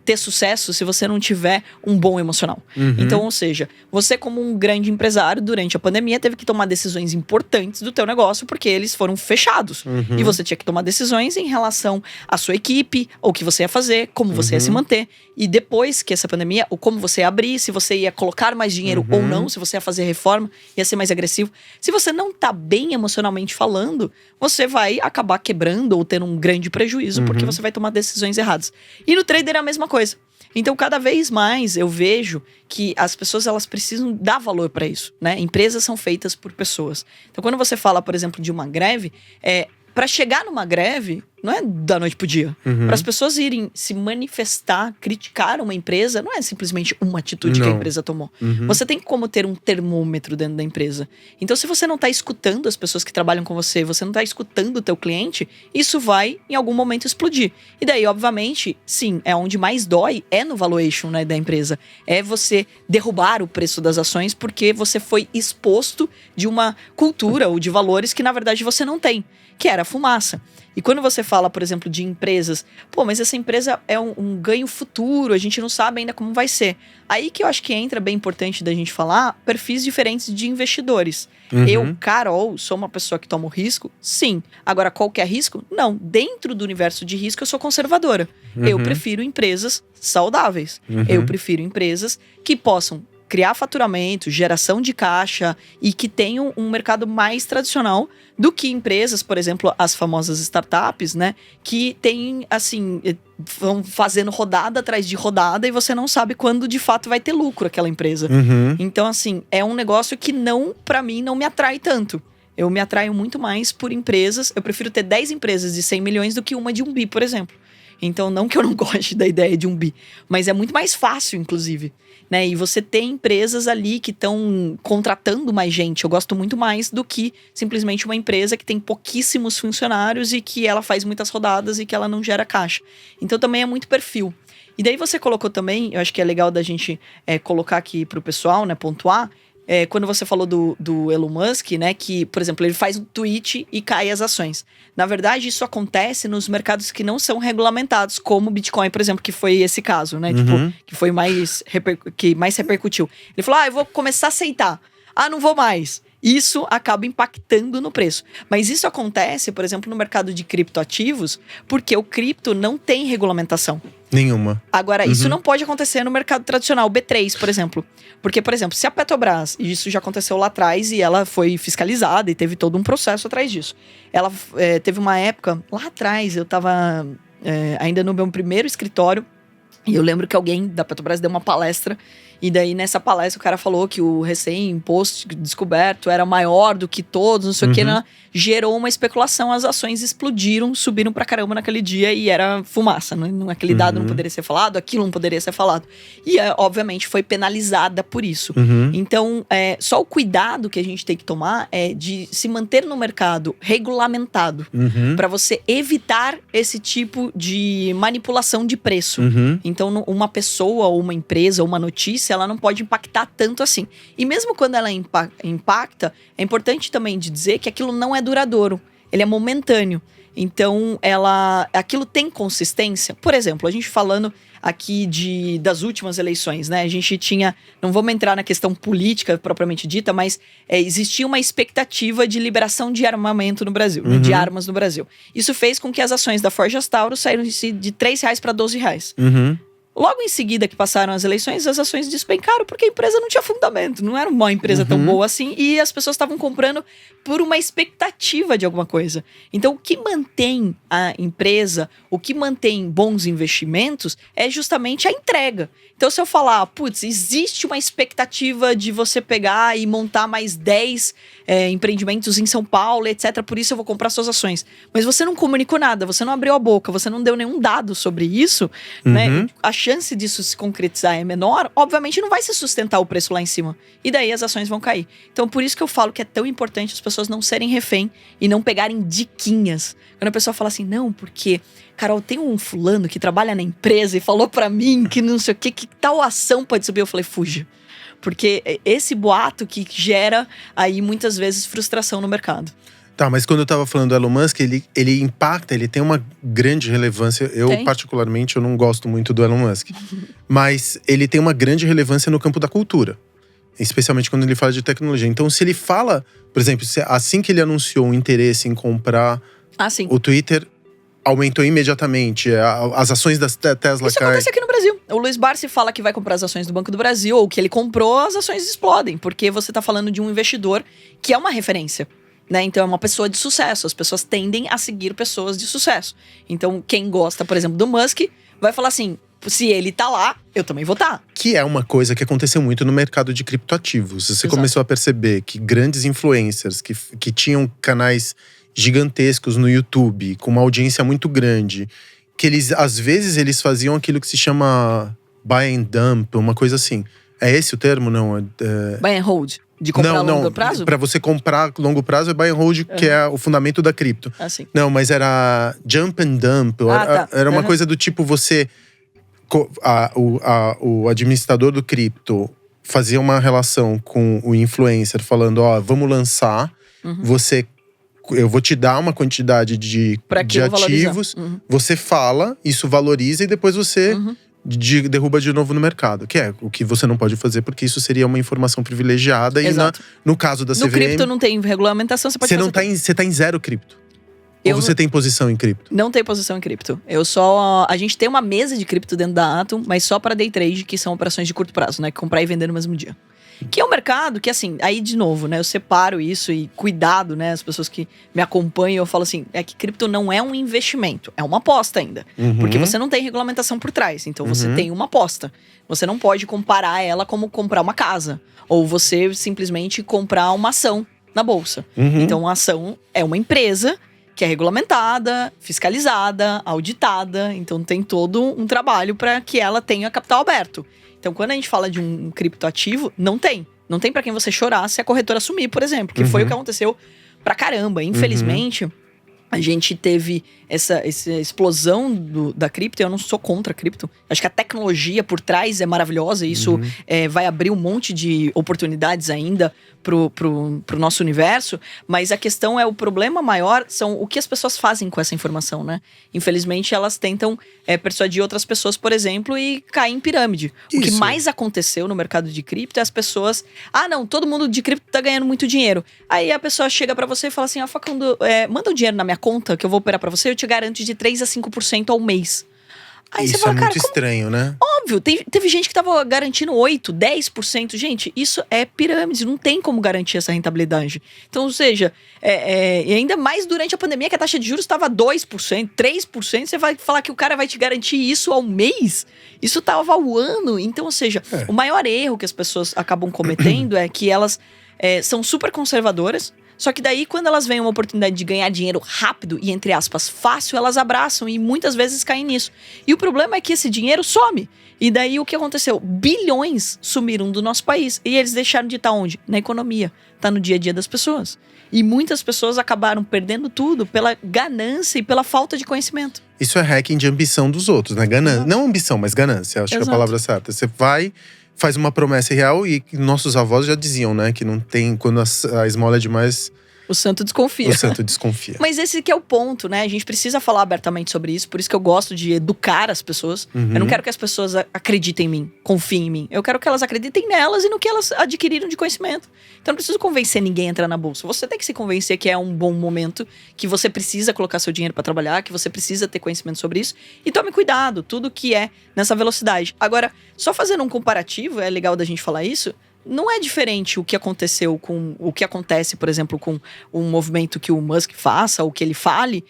ter sucesso se você não tiver um bom emocional. Então, ou seja, você como um grande empresário, durante a pandemia, teve que tomar decisões importantes do teu negócio, porque eles foram fechados. E você tinha que tomar decisões em relação à sua equipe, o que você ia fazer, como você ia se manter. E depois que essa pandemia, o como você ia abrir, se você ia colocar mais dinheiro ou não, se você ia fazer reforma, ia ser mais agressivo. Se você não tá bem emocionalmente falando, você vai acabar quebrando ou tendo um grande prejuízo, porque você vai tomar decisões erradas. E no trader é a mesma coisa. Então, cada vez mais eu vejo que as pessoas, elas precisam dar valor para isso, né? Empresas são feitas por pessoas. Então, quando você fala, por exemplo, de uma greve, para chegar numa greve, não é da noite pro dia. Para as pessoas irem se manifestar, criticar uma empresa, não é simplesmente uma atitude que a empresa tomou. Você tem como ter um termômetro dentro da empresa. Então, se você não tá escutando as pessoas que trabalham com você, você não tá escutando o teu cliente, isso vai, em algum momento, explodir. E daí, obviamente, sim, é onde mais dói, é no valuation, né, da empresa. É você derrubar o preço das ações porque você foi exposto de uma cultura ou de valores que, na verdade, você não tem, que era a fumaça. E quando você fala, por exemplo, de empresas, mas essa empresa é um ganho futuro, a gente não sabe ainda como vai ser. Aí que eu acho que entra bem importante da gente falar perfis diferentes de investidores. Eu, Carol, sou uma pessoa que toma o risco? Sim. Agora, qualquer risco? Não. Dentro do universo de risco, eu sou conservadora. Eu prefiro empresas saudáveis. Eu prefiro empresas que possam criar faturamento, geração de caixa e que tenham um mercado mais tradicional do que empresas, por exemplo, as famosas startups, né? Que tem, assim, vão fazendo rodada atrás de rodada e você não sabe quando de fato vai ter lucro aquela empresa. Então, assim, é um negócio que pra mim, não me atrai tanto. Eu me atraio muito mais por empresas. Eu prefiro ter 10 empresas de 100 milhões do que uma de 1 bi, por exemplo. Então, não que eu não goste da ideia de 1 bi, mas é muito mais fácil, inclusive, né? E você tem empresas ali que estão contratando mais gente. Eu gosto muito mais do que simplesmente uma empresa que tem pouquíssimos funcionários e que ela faz muitas rodadas e que ela não gera caixa. Então, também é muito perfil. E daí você colocou também, eu acho que é legal da gente colocar aqui pro pessoal, né, pontuar, quando você falou do Elon Musk, né, que, por exemplo, ele faz um tweet e cai as ações. Na verdade, isso acontece nos mercados que não são regulamentados, como o Bitcoin, por exemplo, que foi esse caso, né, tipo, que foi que mais repercutiu. Ele falou, eu vou começar a aceitar. Não vou mais. Isso acaba impactando no preço. Mas isso acontece, por exemplo, no mercado de criptoativos, porque o cripto não tem regulamentação. Nenhuma. Agora, isso não pode acontecer no mercado tradicional, B3, por exemplo. Porque, por exemplo, se a Petrobras, e isso já aconteceu lá atrás, e ela foi fiscalizada e teve todo um processo atrás disso. Ela teve uma época, lá atrás, eu estava ainda no meu primeiro escritório, e eu lembro que alguém da Petrobras deu uma palestra, e daí nessa palestra o cara falou que o recém-imposto descoberto era maior do que todos, não sei o que, né? Gerou uma especulação, as ações explodiram, subiram pra caramba naquele dia e era fumaça, aquele dado não poderia ser falado, aquilo não poderia ser falado. E obviamente foi penalizada por isso. Então, só o cuidado que a gente tem que tomar é de se manter no mercado regulamentado, pra você evitar esse tipo de manipulação de preço. Então, uma pessoa ou uma empresa ou uma notícia, ela não pode impactar tanto assim. E mesmo quando ela impacta, é importante também de dizer que aquilo não é duradouro. Ele é momentâneo. Então, aquilo tem consistência. Por exemplo, a gente falando aqui das últimas eleições, né? A gente tinha, não vamos entrar na questão política propriamente dita, mas existia uma expectativa de liberação de armamento no Brasil, né? De armas no Brasil. Isso fez com que as ações da Forjas Tauro saíram de R$3 para R$12. Logo em seguida que passaram as eleições, as ações despencaram porque a empresa não tinha fundamento. Não era uma empresa tão boa assim e as pessoas estavam comprando por uma expectativa de alguma coisa. Então, o que mantém a empresa, o que mantém bons investimentos é justamente a entrega. Então, se eu falar, existe uma expectativa de você pegar e montar mais 10 empreendimentos em São Paulo, etc. Por isso eu vou comprar suas ações. Mas você não comunicou nada, você não abriu a boca, você não deu nenhum dado sobre isso, né? A chance disso se concretizar é menor, obviamente não vai se sustentar o preço lá em cima. E daí as ações vão cair. Então por isso que eu falo que é tão importante as pessoas não serem refém e não pegarem diquinhas. Quando a pessoa fala assim, não, porque, Carol, tem um fulano que trabalha na empresa e falou pra mim que não sei o que tal ação pode subir. Eu falei, fuja. Porque esse boato que gera aí muitas vezes frustração no mercado. Tá, mas quando eu tava falando do Elon Musk, ele impacta, ele tem uma grande relevância. Particularmente, eu não gosto muito do Elon Musk. Mas ele tem uma grande relevância no campo da cultura. Especialmente quando ele fala de tecnologia. Então, se ele fala… Por exemplo, assim que ele anunciou um interesse em comprar… o Twitter aumentou imediatamente. As ações da Tesla Isso acontece aqui no Brasil. O Luiz Barsi fala que vai comprar as ações do Banco do Brasil, ou que ele comprou, as ações explodem. Porque você tá falando de um investidor que é uma referência, né? Então é uma pessoa de sucesso. As pessoas tendem a seguir pessoas de sucesso. Então quem gosta, por exemplo, do Musk, vai falar assim… Se ele tá lá, eu também vou estar. Que é uma coisa que aconteceu muito no mercado de criptoativos. Você começou a perceber que grandes influencers que tinham canais gigantescos no YouTube, com uma audiência muito grande, que eles, às vezes, eles faziam aquilo que se chama buy and dump, uma coisa assim. É esse o termo, não? Buy and hold? De comprar a longo prazo? Pra você comprar a longo prazo é buy and hold, que é o fundamento da cripto. Assim. Não, mas era jump and dump. Era uma coisa do tipo, você… O administrador do cripto fazia uma relação com o influencer, falando, vamos lançar, eu vou te dar uma quantidade de ativos, você fala, isso valoriza e depois você derruba de novo no mercado. Que é o que você não pode fazer, porque isso seria uma informação privilegiada. Exato. E no caso da CVM… No cripto não tem regulamentação, você pode fazer. Você tá em zero cripto. Ou você tem posição em cripto? Não tenho posição em cripto. A gente tem uma mesa de cripto dentro da Atom, mas só para day trade, que são operações de curto prazo, né? Comprar e vender no mesmo dia. Que é um mercado que, assim, aí de novo, né? Eu separo isso e cuidado, né? As pessoas que me acompanham, eu falo assim, é que cripto não é um investimento, é uma aposta ainda. Porque você não tem regulamentação por trás, então você tem uma aposta. Você não pode comparar ela como comprar uma casa. Ou você simplesmente comprar uma ação na bolsa. Então a ação é uma empresa que é regulamentada, fiscalizada, auditada. Então tem todo um trabalho para que ela tenha capital aberto. Então quando a gente fala de um criptoativo, não tem. Não tem para quem você chorar se a corretora sumir, por exemplo. Que foi o que aconteceu pra caramba. Infelizmente, a gente teve essa explosão da cripto. Eu não sou contra a cripto. Acho que a tecnologia por trás é maravilhosa. E isso vai abrir um monte de oportunidades ainda pro nosso universo. Mas a questão o problema maior são o que as pessoas fazem com essa informação, né? Infelizmente, elas tentam persuadir outras pessoas, por exemplo, e cair em pirâmide. Isso. O que mais aconteceu no mercado de cripto é as pessoas… não, todo mundo de cripto tá ganhando muito dinheiro. Aí a pessoa chega pra você e fala assim, Facundo, manda o dinheiro na minha conta que eu vou operar pra você, eu te garanto de 3 a 5% ao mês. Aí isso você fala, é muito estranho, né? Óbvio, teve gente que tava garantindo 8%, 10%. Gente, isso é pirâmide, não tem como garantir essa rentabilidade. Então, ou seja, e ainda mais durante a pandemia, que a taxa de juros estava 2%, 3%, você vai falar que o cara vai te garantir isso ao mês? Isso tava ao ano. Então, ou seja, o maior erro que as pessoas acabam cometendo é que elas são super conservadoras. Só que daí, quando elas veem uma oportunidade de ganhar dinheiro rápido e, entre aspas, fácil, elas abraçam e muitas vezes caem nisso. E o problema é que esse dinheiro some. E daí, o que aconteceu? Bilhões sumiram do nosso país. E eles deixaram de estar onde? Na economia. Tá no dia a dia das pessoas. E muitas pessoas acabaram perdendo tudo pela ganância e pela falta de conhecimento. Isso é hacking de ambição dos outros, né? Não ambição, mas ganância. Acho que é a palavra certa. Você faz uma promessa real e nossos avós já diziam, né? Que não tem… Quando a esmola é demais… O santo desconfia. O santo desconfia. Mas esse que é o ponto, né? A gente precisa falar abertamente sobre isso. Por isso que eu gosto de educar as pessoas. Eu não quero que as pessoas acreditem em mim, confiem em mim. Eu quero que elas acreditem nelas e no que elas adquiriram de conhecimento. Então não preciso convencer ninguém a entrar na bolsa. Você tem que se convencer que é um bom momento, que você precisa colocar seu dinheiro para trabalhar, que você precisa ter conhecimento sobre isso. E tome cuidado, tudo que é nessa velocidade. Agora, só fazendo um comparativo, é legal da gente falar isso. não é diferente o que aconteceu com o que acontece, por exemplo, com um movimento que o Musk faça, ou que ele fale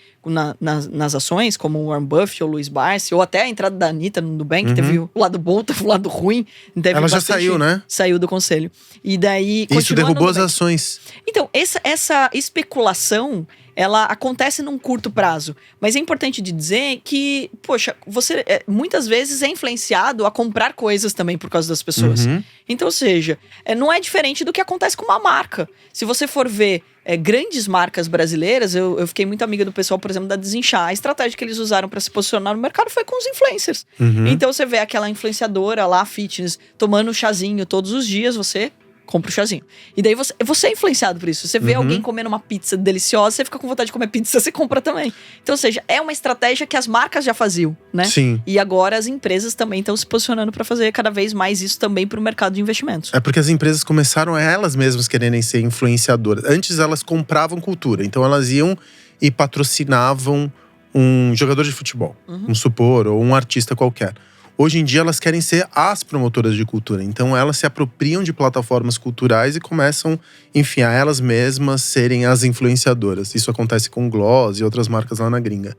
nas ações, como o Warren Buffett ou o Luiz Barsi, ou até a entrada da Anitta no Nubank, teve o lado bom, teve o lado ruim. Ela já saiu, né? Saiu do conselho. E daí… Isso derrubou as ações. Então, essa especulação… ela acontece num curto prazo. Mas é importante de dizer que, poxa, você muitas vezes é influenciado a comprar coisas também por causa das pessoas. Então, ou seja, não é diferente do que acontece com uma marca. Se você for ver grandes marcas brasileiras, eu fiquei muito amiga do pessoal, por exemplo, da Desinchar. A estratégia que eles usaram para se posicionar no mercado foi com os influencers. Então, você vê aquela influenciadora lá, fitness, tomando chazinho todos os dias, você… compra o chazinho. E daí você é influenciado por isso. Você vê alguém comendo uma pizza deliciosa, você fica com vontade de comer pizza, você compra também. Então, ou seja, é uma estratégia que as marcas já faziam, né? Sim. E agora as empresas também estão se posicionando para fazer cada vez mais isso também para o mercado de investimentos. É porque as empresas começaram a elas mesmas quererem ser influenciadoras. Antes elas compravam cultura. Então elas iam e patrocinavam um jogador de futebol, vamos supor, ou um artista qualquer. Hoje em dia elas querem ser as promotoras de cultura. Então elas se apropriam de plataformas culturais e começam, enfim, a elas mesmas serem as influenciadoras. Isso acontece com Gloss e outras marcas lá na gringa.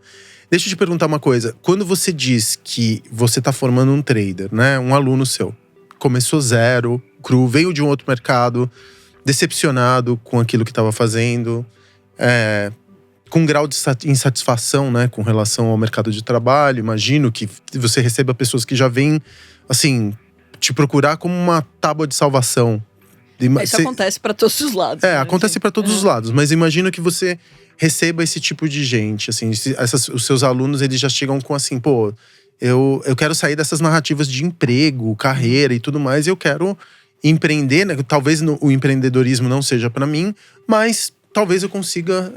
Deixa eu te perguntar uma coisa. Quando você diz que você está formando um trader, né? Um aluno seu, começou zero, cru, veio de um outro mercado, decepcionado com aquilo que estava fazendo, com um grau de insatisfação, né, com relação ao mercado de trabalho. Imagino que você receba pessoas que já vêm, assim, te procurar como uma tábua de salvação. Isso acontece para todos os lados. Né? Acontece para todos os lados. Mas imagino que você receba esse tipo de gente, assim, os seus alunos, eles já chegam com assim, pô, eu quero sair dessas narrativas de emprego, carreira e tudo mais, e eu quero empreender, né? Talvez o empreendedorismo não seja para mim, mas talvez eu consiga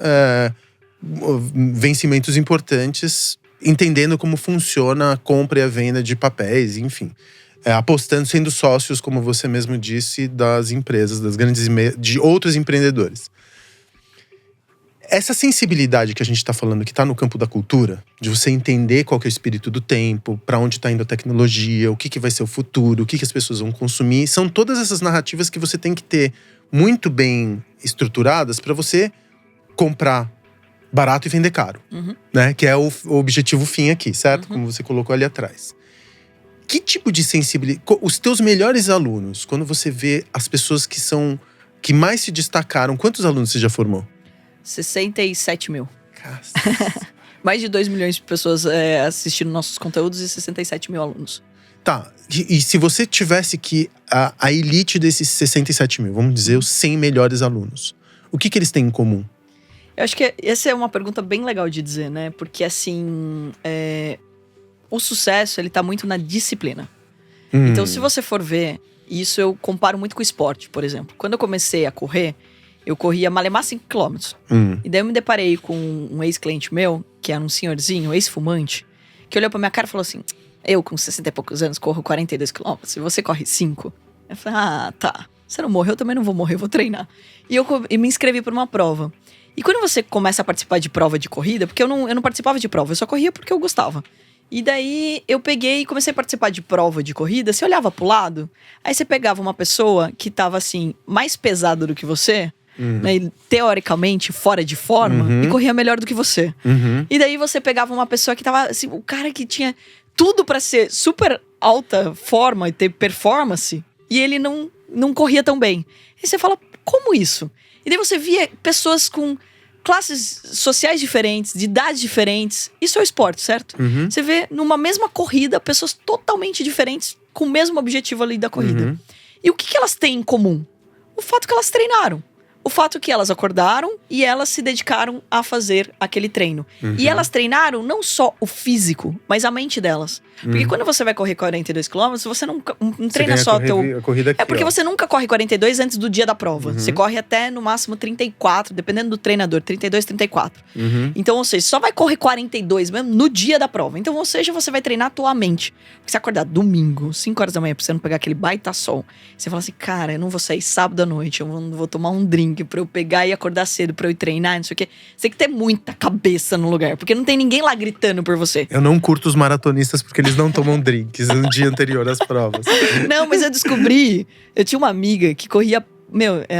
vencimentos importantes, entendendo como funciona a compra e a venda de papéis, enfim. Apostando, sendo sócios, como você mesmo disse, das empresas, de outros empreendedores. Essa sensibilidade que a gente está falando, que está no campo da cultura, de você entender qual que é o espírito do tempo, para onde está indo a tecnologia, o que vai ser o futuro, o que as pessoas vão consumir, são todas essas narrativas que você tem que ter muito bem estruturadas para você comprar barato e vender caro, né? Que é o objetivo fim aqui, certo? Como você colocou ali atrás. Que tipo de sensibilidade… Os teus melhores alunos, quando você vê as pessoas que mais se destacaram, quantos alunos você já formou? 67 mil. Mais de 2 milhões de pessoas assistindo nossos conteúdos e 67 mil alunos. Tá, e se você tivesse que… A elite desses 67 mil, vamos dizer, os 100 melhores alunos, o que eles têm em comum? Eu acho que essa é uma pergunta bem legal de dizer, né? Porque, assim, o sucesso, ele tá muito na disciplina. Então, se você for ver, isso eu comparo muito com o esporte, por exemplo. Quando eu comecei a correr, eu corria malemar 5 km. E daí eu me deparei com um ex-cliente meu, que era um senhorzinho, ex-fumante, que olhou pra minha cara e falou assim: eu, com 60 e poucos anos, corro 42 km, e você corre 5. Eu falei: tá. Você não morreu, eu também não vou morrer, eu vou treinar. E eu me inscrevi por uma prova. E quando você começa a participar de prova de corrida, porque eu não participava de prova, eu só corria porque eu gostava. E daí eu peguei e comecei a participar de prova de corrida. Você olhava pro lado, aí você pegava uma pessoa que tava assim, mais pesada do que você, né, e, teoricamente fora de forma, e corria melhor do que você. E daí você pegava uma pessoa que tava assim, o cara que tinha tudo pra ser super alta forma e ter performance, e ele não corria tão bem. E você fala: como isso? E daí você via pessoas com classes sociais diferentes, de idades diferentes. Isso é o esporte, certo? Você vê numa mesma corrida pessoas totalmente diferentes com o mesmo objetivo ali da corrida. E o que elas têm em comum? O fato que elas treinaram. O fato que elas acordaram e elas se dedicaram a fazer aquele treino. E elas treinaram não só o físico, mas a mente delas. Porque quando você vai correr 42 km, você não treina só a corrida aqui, porque você nunca corre 42 antes do dia da prova. Você corre até no máximo 34, dependendo do treinador, 32, 34. Então, ou seja, só vai correr 42 mesmo no dia da prova. Então, ou seja, você vai treinar a tua mente. Porque você acordar domingo, 5 horas da manhã, pra você não pegar aquele baita sol. Você fala assim: cara, eu não vou sair sábado à noite, eu vou tomar um drink pra eu pegar e acordar cedo pra eu ir treinar, não sei o quê. Você tem que ter muita cabeça no lugar, porque não tem ninguém lá gritando por você. Eu não curto os maratonistas porque eles não tomam drinks no dia anterior às provas. Não, mas eu descobri. Eu tinha uma amiga que corria.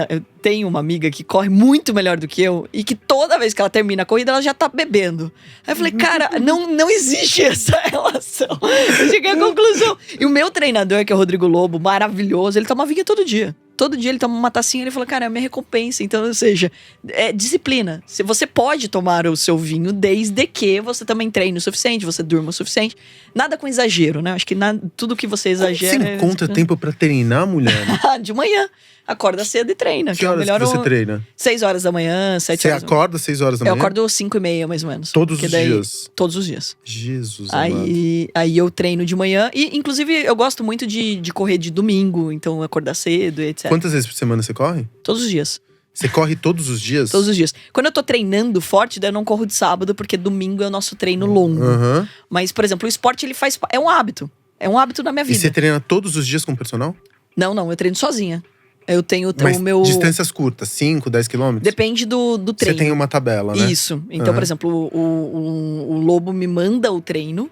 Eu tenho uma amiga que corre muito melhor do que eu e que toda vez que ela termina a corrida, ela já tá bebendo. Aí eu falei, cara, não existe essa relação. Eu cheguei à conclusão. E o meu treinador, que é o Rodrigo Lobo, maravilhoso, ele toma vinho todo dia. Todo dia ele toma uma tacinha e ele fala, cara, é a minha recompensa. Então, ou seja, é disciplina. Você pode tomar o seu vinho desde que você também treine o suficiente, você durma o suficiente. Nada com exagero, né? Acho que tudo que você exagera… Como você encontra tempo pra treinar, mulher? De manhã. Acorda cedo e treina. Que horas que você treina? 6 horas da manhã, 7 Você horas. acorda 6 horas da manhã? Eu acordo 5:30, mais ou menos. Todos os dias? Todos os dias. Jesus amado. Aí eu treino de manhã. E, inclusive, eu gosto muito de correr de domingo. Então, acordar cedo, etc. Quantas vezes por semana você corre? Todos os dias. Você corre todos os dias? Todos os dias. Quando eu tô treinando forte, daí eu não corro de sábado, porque domingo é o nosso treino longo. Uhum. Mas, por exemplo, o esporte, ele faz… É um hábito. É um hábito na minha vida. E você treina todos os dias com personal? Não. Eu treino sozinha. Eu tenho Mas o meu… distâncias curtas, 5, 10 quilômetros? Depende do treino. Você tem uma tabela, né? Isso. Então, por exemplo, o Lobo me manda o treino.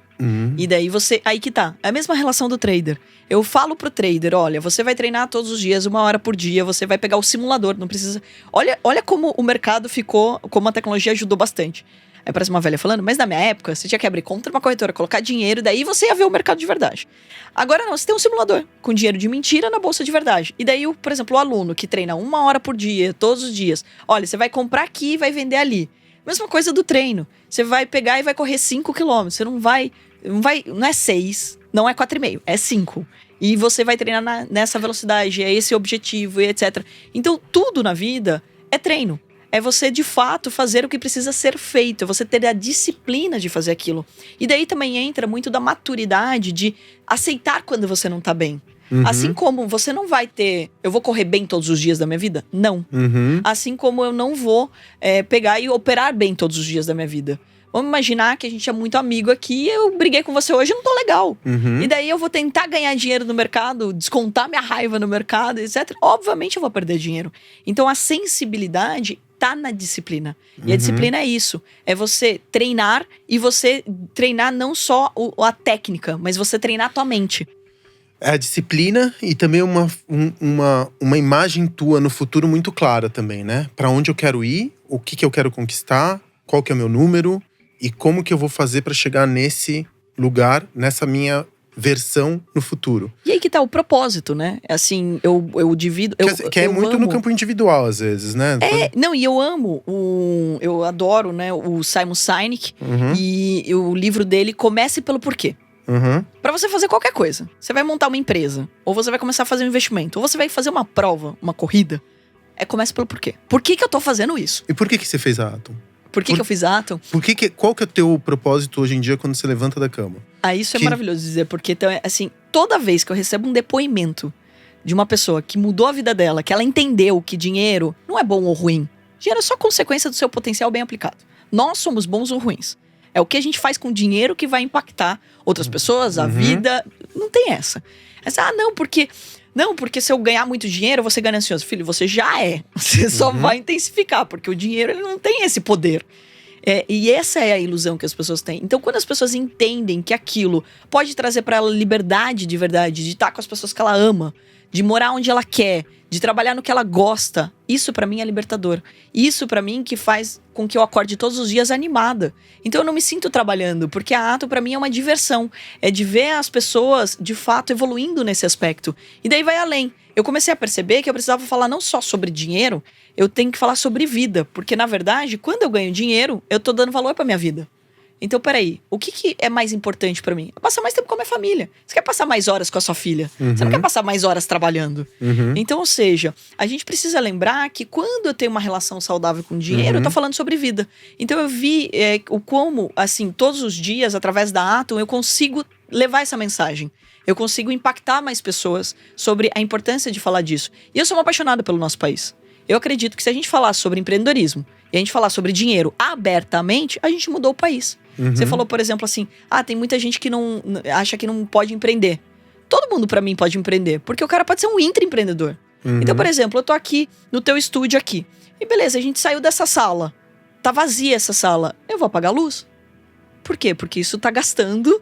E daí você… Aí que tá. É a mesma relação do trader. Eu falo pro trader, olha, você vai treinar todos os dias, 1 hora por dia. Você vai pegar o simulador, não precisa… Olha como o mercado ficou… Como a tecnologia ajudou bastante. Aí parece uma velha falando, mas na minha época, você tinha que abrir conta numa corretora, colocar dinheiro, daí você ia ver o mercado de verdade. Agora não, você tem um simulador com dinheiro de mentira na bolsa de verdade. E daí, por exemplo, o aluno que treina 1 hora por dia, todos os dias. Olha, você vai comprar aqui e vai vender ali. Mesma coisa do treino. Você vai pegar e vai correr 5 quilômetros. Você não é 6, não é 4,5, é 5. E você vai treinar nessa velocidade, é esse o objetivo e etc. Então, tudo na vida é treino. É você, de fato, fazer o que precisa ser feito. É você ter a disciplina de fazer aquilo. E daí também entra muito da maturidade de aceitar quando você não tá bem. Assim como você não vai ter… Eu vou correr bem todos os dias da minha vida? Não. Assim como eu não vou pegar e operar bem todos os dias da minha vida. Vamos imaginar que a gente é muito amigo aqui, eu briguei com você hoje e não tô legal. E daí eu vou tentar ganhar dinheiro no mercado, descontar minha raiva no mercado, etc. Obviamente eu vou perder dinheiro. Então a sensibilidade tá na disciplina. E a disciplina é isso. É você treinar e você treinar não só a técnica, mas você treinar a tua mente. É a disciplina e também uma imagem tua no futuro muito clara também, né? Pra onde eu quero ir, o que eu quero conquistar, qual que é o meu número e como que eu vou fazer pra chegar nesse lugar, nessa minha versão no futuro. E aí que tá o propósito, né? Assim, eu divido… Que é muito no campo individual, às vezes, né? Não, e eu amo, eu adoro, né, o Simon Sinek. E o livro dele, Comece pelo Porquê. Pra você fazer qualquer coisa. Você vai montar uma empresa, ou você vai começar a fazer um investimento, ou você vai fazer uma prova, uma corrida. Comece pelo porquê. Por que eu tô fazendo isso? E por que você fez a Atom? Por que eu fiz a Atom? Qual que é o teu propósito hoje em dia quando você levanta da cama? Isso é maravilhoso dizer, porque então, assim, toda vez que eu recebo um depoimento de uma pessoa que mudou a vida dela, que ela entendeu que dinheiro não é bom ou ruim. Dinheiro é só consequência do seu potencial bem aplicado. Nós somos bons ou ruins. É o que a gente faz com dinheiro que vai impactar outras pessoas, a vida. Não tem essa. Porque se eu ganhar muito dinheiro, eu vou ser ganancioso. Filho, você já é. Você só vai intensificar, porque o dinheiro ele não tem esse poder. E essa é a ilusão que as pessoas têm. Então, quando as pessoas entendem que aquilo pode trazer para ela liberdade de verdade, de estar com as pessoas que ela ama, de morar onde ela quer, de trabalhar no que ela gosta, isso pra mim é libertador. Isso pra mim que faz com que eu acorde todos os dias animada. Então eu não me sinto trabalhando, porque a Atom pra mim é uma diversão. É de ver as pessoas, de fato, evoluindo nesse aspecto. E daí vai além. Eu comecei a perceber que eu precisava falar não só sobre dinheiro, eu tenho que falar sobre vida. Porque, na verdade, quando eu ganho dinheiro, eu tô dando valor pra minha vida. Então, peraí, o que é mais importante pra mim? É passar mais tempo com a minha família. Você quer passar mais horas com a sua filha? Você não quer passar mais horas trabalhando? Então, ou seja, a gente precisa lembrar que quando eu tenho uma relação saudável com dinheiro, eu tô falando sobre vida. Então, eu vi como, assim, todos os dias, através da Atom, eu consigo levar essa mensagem. Eu consigo impactar mais pessoas sobre a importância de falar disso. E eu sou uma apaixonada pelo nosso país. Eu acredito que se a gente falar sobre empreendedorismo e a gente falar sobre dinheiro abertamente, a gente mudou o país. Você falou, por exemplo, assim, tem muita gente que não acha que não pode empreender. Todo mundo, pra mim, pode empreender, porque o cara pode ser um intraempreendedor. Então, por exemplo, eu tô aqui no teu estúdio aqui. E beleza, a gente saiu dessa sala. Tá vazia essa sala. Eu vou apagar a luz. Por quê? Porque isso tá gastando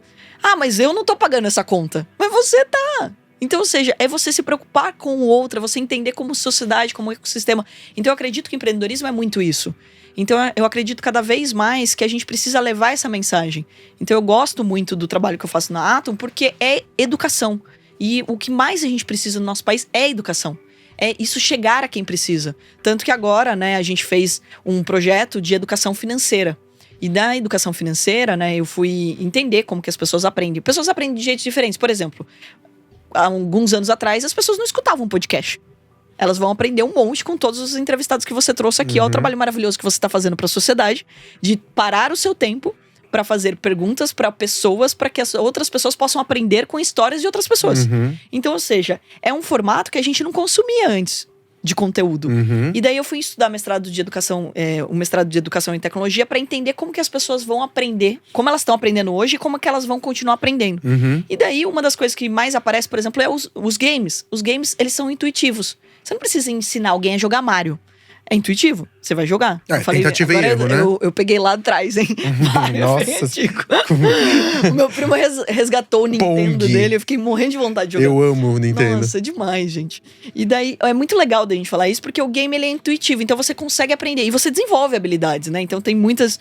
Ah, mas eu não tô pagando essa conta. Mas você tá. Então, ou seja, é você se preocupar com o outro, é você entender como sociedade, como ecossistema. Então, eu acredito que empreendedorismo é muito isso. Então, eu acredito cada vez mais que a gente precisa levar essa mensagem. Então, eu gosto muito do trabalho que eu faço na Atom, porque é educação. E o que mais a gente precisa no nosso país é educação. É isso chegar a quem precisa. Tanto que agora, né, a gente fez um projeto de educação financeira. E da educação financeira, né, eu fui entender como que as pessoas aprendem. Pessoas aprendem de jeitos diferentes. Por exemplo, há alguns anos atrás, as pessoas não escutavam podcast. Elas vão aprender um monte com todos os entrevistados que você trouxe aqui. Olha o trabalho maravilhoso que você está fazendo para a sociedade, de parar o seu tempo para fazer perguntas para pessoas, para que as outras pessoas possam aprender com histórias de outras pessoas. Então, ou seja, é um formato que a gente não consumia antes de conteúdo. E daí eu fui estudar mestrado de educação, o mestrado de educação em tecnologia, para entender como que as pessoas vão aprender, como elas estão aprendendo hoje e como que elas vão continuar aprendendo. E daí uma das coisas que mais aparece, por exemplo, é os games. Os games, eles são intuitivos. Você não precisa ensinar alguém a jogar Mario. É intuitivo, você vai jogar. É, tentativa e erro, né? Eu peguei lá atrás, hein? Nossa. O meu primo resgatou o Nintendo dele, eu fiquei morrendo de vontade de jogar. Eu amo o Nintendo. Nossa, demais, gente. E daí, é muito legal da gente falar isso, porque o game, ele é intuitivo, então você consegue aprender. E você desenvolve habilidades, né? Então tem muitas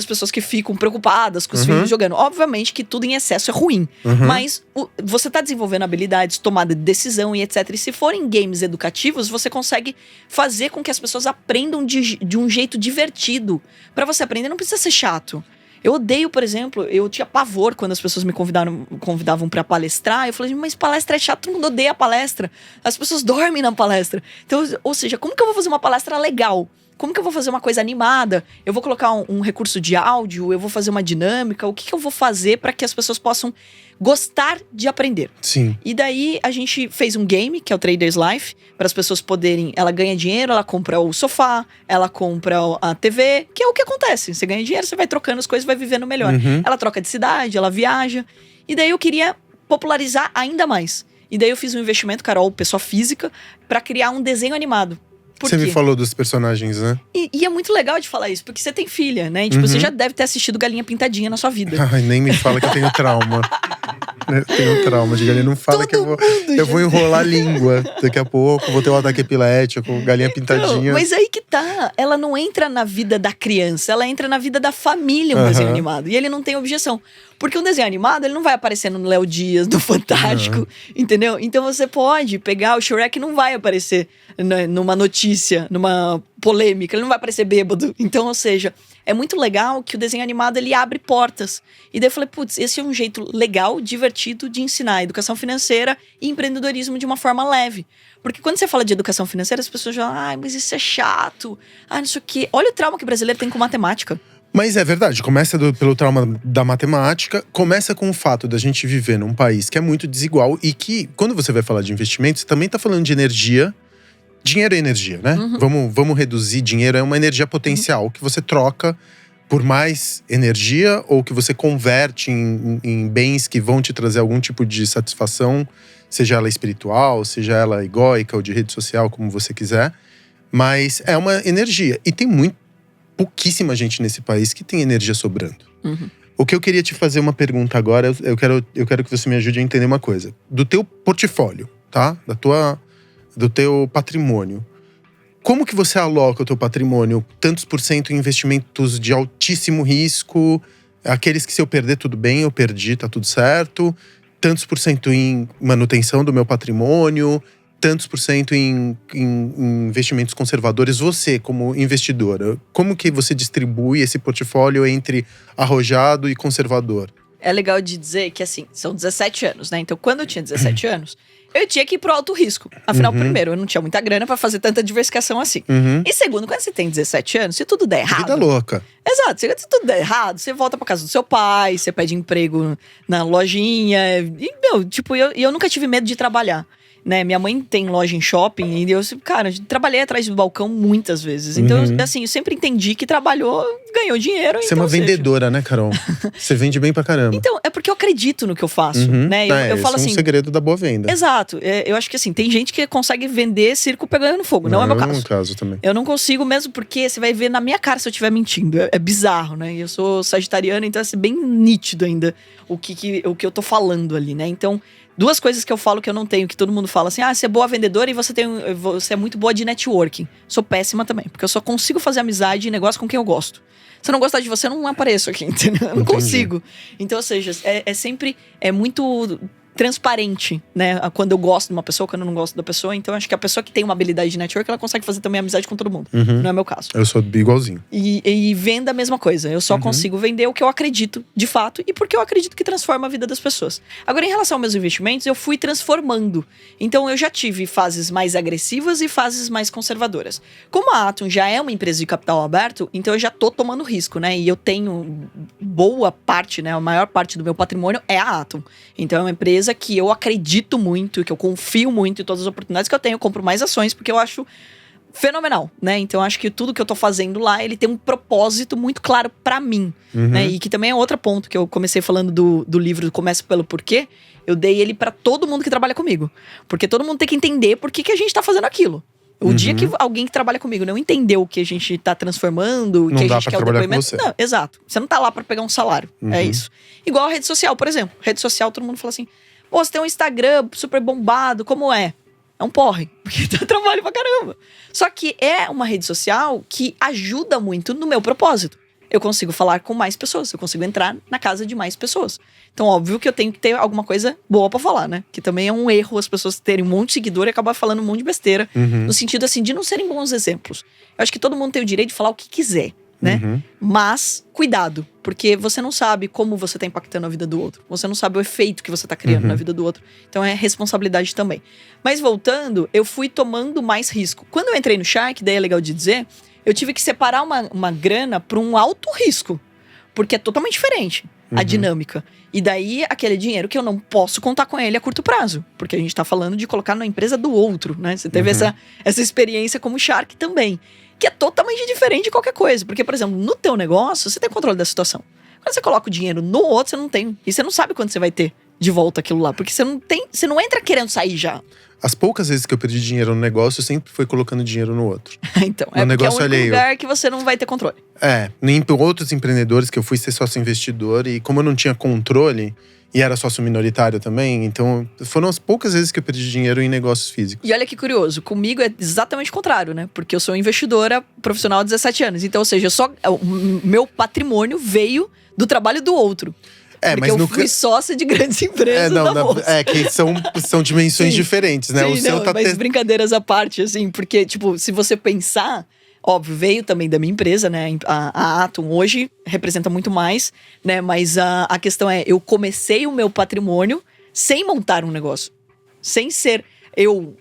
pessoas que ficam preocupadas com os filhos jogando. Obviamente que tudo em excesso é ruim, mas você tá desenvolvendo habilidades, tomada de decisão e etc. E se forem games educativos, você consegue fazer com que as pessoas aprendam de um jeito divertido. Pra você aprender, não precisa ser chato. Eu odeio, por exemplo, eu tinha pavor quando as pessoas me convidavam pra palestrar. Eu falei, mas palestra é chato, todo mundo odeia palestra. As pessoas dormem na palestra. Então, ou seja, como que eu vou fazer uma palestra legal? Como que eu vou fazer uma coisa animada? Eu vou colocar um recurso de áudio? Eu vou fazer uma dinâmica? O que eu vou fazer para que as pessoas possam gostar de aprender? Sim. E daí a gente fez um game, que é o Traders Life, para as pessoas poderem... Ela ganha dinheiro, ela compra o sofá, ela compra a TV, que é o que acontece. Você ganha dinheiro, você vai trocando as coisas, vai vivendo melhor. Ela troca de cidade, ela viaja. E daí eu queria popularizar ainda mais. E daí eu fiz um investimento, Carol, pessoa física, para criar um desenho animado. Você me falou dos personagens, né? E é muito legal de falar isso, porque você tem filha, né? E, tipo, você já deve ter assistido Galinha Pintadinha na sua vida. Ai, nem me fala que eu tenho trauma. Eu tenho trauma de galinha. Não fala que eu vou enrolar a língua. Daqui a pouco vou ter um ataque epilético, Galinha Pintadinha. Mas aí que tá. Ela não entra na vida da criança, ela entra na vida da família, um desenho animado. E ele não tem objeção. Porque um desenho animado, ele não vai aparecer no Léo Dias, no Fantástico, entendeu? Então você pode pegar, o Shrek não vai aparecer numa notícia, numa polêmica, ele não vai aparecer bêbado. Então, ou seja, é muito legal que o desenho animado, ele abre portas. E daí eu falei, putz, esse é um jeito legal, divertido de ensinar educação financeira e empreendedorismo de uma forma leve. Porque quando você fala de educação financeira, as pessoas falam, ai, mas isso é chato, não sei o quê. Olha o trauma que o brasileiro tem com matemática. Mas é verdade, começa pelo trauma da matemática, começa com o fato da gente viver num país que é muito desigual e que, quando você vai falar de investimentos, você também tá falando de energia. Dinheiro é energia, né? Vamos reduzir. Dinheiro é uma energia potencial que você troca por mais energia ou que você converte em bens que vão te trazer algum tipo de satisfação, seja ela espiritual, seja ela egóica ou de rede social, como você quiser. Mas é uma energia. E tem pouquíssima gente nesse país que tem energia sobrando. O que eu queria te fazer uma pergunta agora, eu quero que você me ajude a entender uma coisa. Do teu portfólio, tá? Do teu patrimônio. Como que você aloca o teu patrimônio? Tantos por cento em investimentos de altíssimo risco, aqueles que se eu perder tudo bem, eu perdi, tá tudo certo. Tantos por cento em manutenção do meu patrimônio, tantos por cento em investimentos conservadores. Você, como investidora, como que você distribui esse portfólio entre arrojado e conservador? É legal de dizer que, assim, são 17 anos, né? Então, quando eu tinha 17 anos, eu tinha que ir pro alto risco. Afinal, primeiro, eu não tinha muita grana pra fazer tanta diversificação assim. E segundo, quando você tem 17 anos, se tudo der errado… Vida louca. Exato. Se tudo der errado, você volta pra casa do seu pai, você pede emprego na lojinha. E, eu nunca tive medo de trabalhar. né? Minha mãe tem loja em shopping e eu, cara, trabalhei atrás do balcão muitas vezes. Então, assim, eu sempre entendi que trabalhou, ganhou dinheiro. Você é uma vendedora, né, Carol? Você vende bem pra caramba. Então, é porque eu acredito no que eu faço, né? Eu falo assim… É um segredo da boa venda. Exato. Eu acho que assim, tem gente que consegue vender circo pegando fogo. Não é meu caso. Não é meu caso também. Eu não consigo mesmo porque você vai ver na minha cara se eu estiver mentindo. É bizarro, né? Eu sou sagitariana, então é assim, bem nítido ainda o que eu tô falando ali, né? Então… Duas coisas que eu falo que eu não tenho, que todo mundo fala assim, você é boa vendedora e você é muito boa de networking. Sou péssima também, porque eu só consigo fazer amizade e negócio com quem eu gosto. Se eu não gostar de você, eu não apareço aqui, entendeu? Eu não consigo. Então, ou seja, sempre muito transparente, né? Quando eu gosto de uma pessoa, quando eu não gosto da pessoa. Então, acho que a pessoa que tem uma habilidade de network, ela consegue fazer também amizade com todo mundo. Não é meu caso. Eu sou igualzinho. E venda a mesma coisa. Eu só consigo vender o que eu acredito, de fato, e porque eu acredito que transforma a vida das pessoas. Agora, em relação aos meus investimentos, eu fui transformando. Então, eu já tive fases mais agressivas e fases mais conservadoras. Como a Atom já é uma empresa de capital aberto, então eu já tô tomando risco, né? E eu tenho boa parte, né? A maior parte do meu patrimônio é a Atom. Então, é uma empresa que eu acredito muito, que eu confio muito em todas as oportunidades que eu tenho. Eu compro mais ações porque eu acho fenomenal, né? Então, acho que tudo que eu tô fazendo lá, ele tem um propósito muito claro pra mim, né? E que também é outro ponto que eu comecei falando do livro Começa pelo Porquê. Eu dei ele pra todo mundo que trabalha comigo. Porque todo mundo tem que entender por que a gente tá fazendo aquilo. O dia que alguém que trabalha comigo não entendeu o que a gente tá transformando, o que a gente quer o depoimento… Não, exato. Você não tá lá pra pegar um salário. É isso. Igual a rede social, por exemplo. Rede social, todo mundo fala assim, pô, você tem um Instagram super bombado, como é? É um porre, porque dá trabalho pra caramba. Só que é uma rede social que ajuda muito no meu propósito. Eu consigo falar com mais pessoas, eu consigo entrar na casa de mais pessoas. Então, óbvio que eu tenho que ter alguma coisa boa pra falar, né? Que também é um erro as pessoas terem um monte de seguidor e acabar falando um monte de besteira. No sentido, assim, de não serem bons exemplos. Eu acho que todo mundo tem o direito de falar o que quiser, né? Mas, cuidado, porque você não sabe como você tá impactando a vida do outro. Você não sabe o efeito que você tá criando na vida do outro. Então, é responsabilidade também. Mas, voltando, eu fui tomando mais risco. Quando eu entrei no Shark, daí é legal de dizer… Eu tive que separar uma grana para um alto risco. Porque é totalmente diferente a dinâmica. E daí, aquele dinheiro que eu não posso contar com ele a curto prazo. Porque a gente tá falando de colocar na empresa do outro, né? Você teve essa experiência como Shark também. Que é totalmente diferente de qualquer coisa. Porque, por exemplo, no teu negócio, você tem controle da situação. Quando você coloca o dinheiro no outro, você não tem. E você não sabe quando você vai ter de volta aquilo lá. Porque você não entra querendo sair já. As poucas vezes que eu perdi dinheiro no negócio, eu sempre fui colocando dinheiro no outro. Então, é porque é o único lugar que você não vai ter controle. Em outros empreendedores que eu fui ser sócio investidor, e como eu não tinha controle, e era sócio minoritário também, então foram as poucas vezes que eu perdi dinheiro em negócios físicos. E olha que curioso, comigo é exatamente o contrário, né? Porque eu sou investidora profissional há 17 anos. Então, ou seja, o meu patrimônio veio do trabalho do outro. Porque mas eu fui sócia de grandes empresas da bolsa. Que são dimensões diferentes, né? Sim, mas brincadeiras à parte, assim. Porque, tipo, se você pensar… Óbvio, veio também da minha empresa, né? A Atom hoje representa muito mais, né? Mas a questão é… Eu comecei o meu patrimônio sem montar um negócio. Sem ser…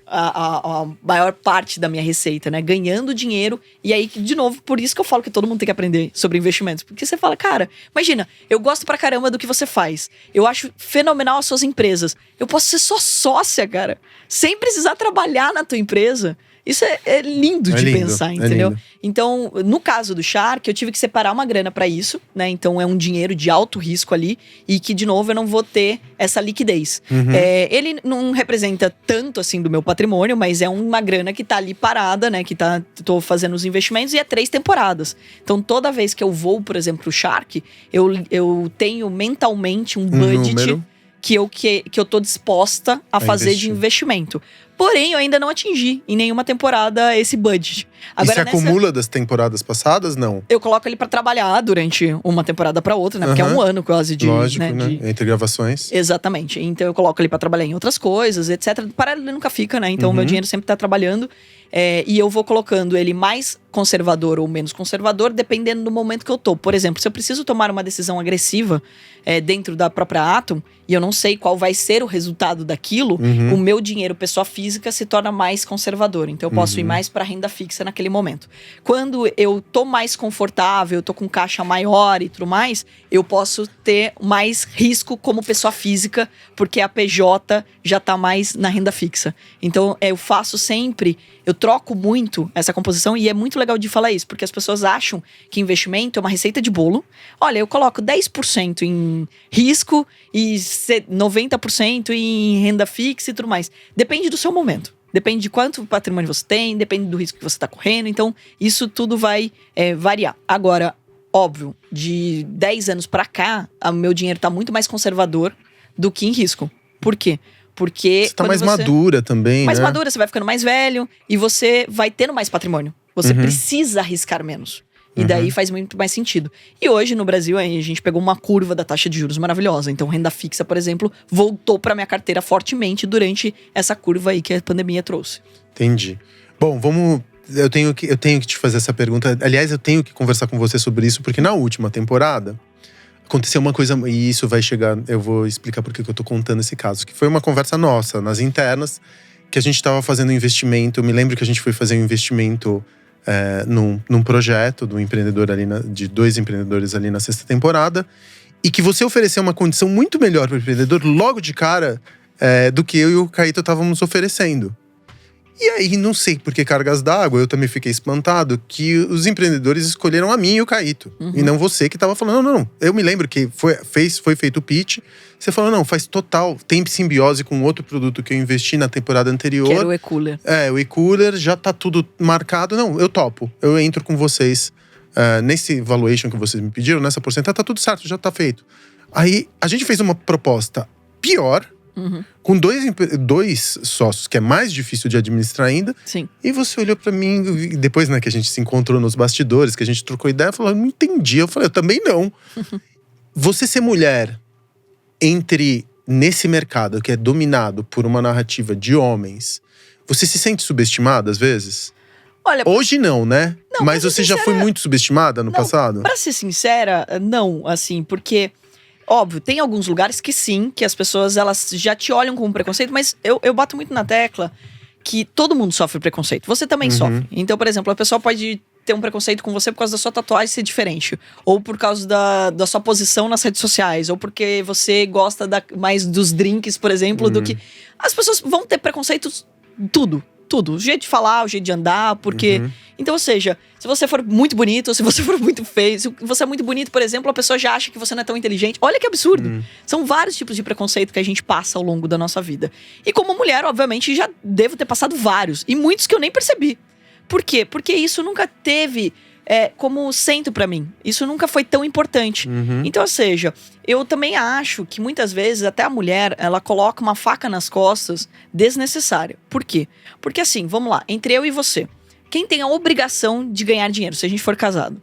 a maior parte da minha receita, né? Ganhando dinheiro. E aí, de novo, por isso que eu falo que todo mundo tem que aprender sobre investimentos. Porque você fala, cara, imagina, eu gosto pra caramba do que você faz. Eu acho fenomenal as suas empresas. Eu posso ser só sócia, cara. Sem precisar trabalhar na tua empresa. Isso é lindo de pensar, entendeu? Lindo. Então, no caso do Shark, eu tive que separar uma grana pra isso, né? Então, é um dinheiro de alto risco ali. E que, de novo, eu não vou ter essa liquidez. Ele não representa tanto, assim, do meu patrimônio, mas é uma grana que tá ali parada, né? Que tô fazendo os investimentos e é 3 temporadas. Então, toda vez que eu vou, por exemplo, pro Shark, eu tenho mentalmente um budget que eu tô disposta a fazer de investimento. Porém, eu ainda não atingi em nenhuma temporada esse budget. Agora, e você acumula das temporadas passadas, não? Eu coloco ele pra trabalhar durante uma temporada pra outra, né? Porque é um ano quase de… Lógico, né? Entre gravações. Exatamente. Então, eu coloco ele pra trabalhar em outras coisas, etc. Paralelo ele nunca fica, né? Então, o meu dinheiro sempre tá trabalhando. E eu vou colocando ele mais conservador ou menos conservador, dependendo do momento que eu tô. Por exemplo, se eu preciso tomar uma decisão agressiva dentro da própria Atom, e eu não sei qual vai ser o resultado daquilo, o meu dinheiro pessoa física física se torna mais conservadora. Então eu posso ir mais para renda fixa naquele momento. Quando eu tô mais confortável, eu tô com caixa maior e tudo mais, eu posso ter mais risco como pessoa física, porque a PJ já tá mais na renda fixa. Então eu faço sempre, eu troco muito essa composição, e é muito legal de falar isso, porque as pessoas acham que investimento é uma receita de bolo. Olha, eu coloco 10% em risco e 90% em renda fixa e tudo mais. Depende do seu momento. Depende de quanto patrimônio você tem, depende do risco que você está correndo. Então, isso tudo vai variar. Agora, óbvio, de 10 anos para cá, o meu dinheiro está muito mais conservador do que em risco. Por quê? Porque você tá mais madura também, mais né? madura, você vai ficando mais velho e você vai tendo mais patrimônio. Você precisa arriscar menos. E daí faz muito mais sentido. E hoje no Brasil a gente pegou uma curva da taxa de juros maravilhosa. Então renda fixa, por exemplo, voltou para minha carteira fortemente durante essa curva aí que a pandemia trouxe. Entendi. Bom, eu tenho que te fazer essa pergunta. Aliás, eu tenho que conversar com você sobre isso, porque na última temporada aconteceu uma coisa, e isso vai chegar, eu vou explicar por que eu tô contando esse caso, que foi uma conversa nossa, nas internas, que a gente tava fazendo um investimento. Eu me lembro que a gente foi fazer um investimento num projeto do empreendedor ali de 2 empreendedores ali na 6ª temporada, e que você ofereceu uma condição muito melhor para o empreendedor logo de cara do que eu e o Caíto estávamos oferecendo. E aí, não sei por que cargas d'água, eu também fiquei espantado que os empreendedores escolheram a mim e o Caíto. E não você que estava falando, não. Eu me lembro que foi feito o pitch. Você falou, não, faz total, tem simbiose com outro produto que eu investi na temporada anterior. Que era o e-cooler. O e-cooler, já tá tudo marcado. Não, eu topo, eu entro com vocês nesse valuation que vocês me pediram, nessa porcentagem, tá tudo certo, já tá feito. Aí, a gente fez uma proposta pior, com dois sócios, que é mais difícil de administrar ainda. Sim. E você olhou pra mim, depois, né, que a gente se encontrou nos bastidores, que a gente trocou ideia, falou, não entendi. Eu falei, eu também não. Você ser mulher nesse mercado que é dominado por uma narrativa de homens, você se sente subestimada às vezes? Olha, hoje não, né? Não, mas você já foi muito subestimada no passado? Pra ser sincera, não, assim, porque… Óbvio, tem alguns lugares que sim, que as pessoas elas já te olham com preconceito, mas eu bato muito na tecla que todo mundo sofre preconceito. Você também sofre. Então, por exemplo, a pessoa pode ter um preconceito com você por causa da sua tatuagem ser diferente. Ou por causa da sua posição nas redes sociais. Ou porque você gosta mais dos drinks, por exemplo, do que… As pessoas vão ter preconceitos tudo. O jeito de falar, o jeito de andar, porque… Então, ou seja, se você for muito bonito ou se você for muito feio, se você é muito bonito, por exemplo, a pessoa já acha que você não é tão inteligente. Olha que absurdo. São vários tipos de preconceito que a gente passa ao longo da nossa vida. E como mulher, obviamente, já devo ter passado vários. E muitos que eu nem percebi. Por quê? Porque isso nunca teve como centro pra mim. Isso nunca foi tão importante. Então, ou seja, eu também acho que muitas vezes até a mulher, ela coloca uma faca nas costas desnecessária. Por quê? Porque assim, vamos lá, entre eu e você, quem tem a obrigação de ganhar dinheiro, se a gente for casado?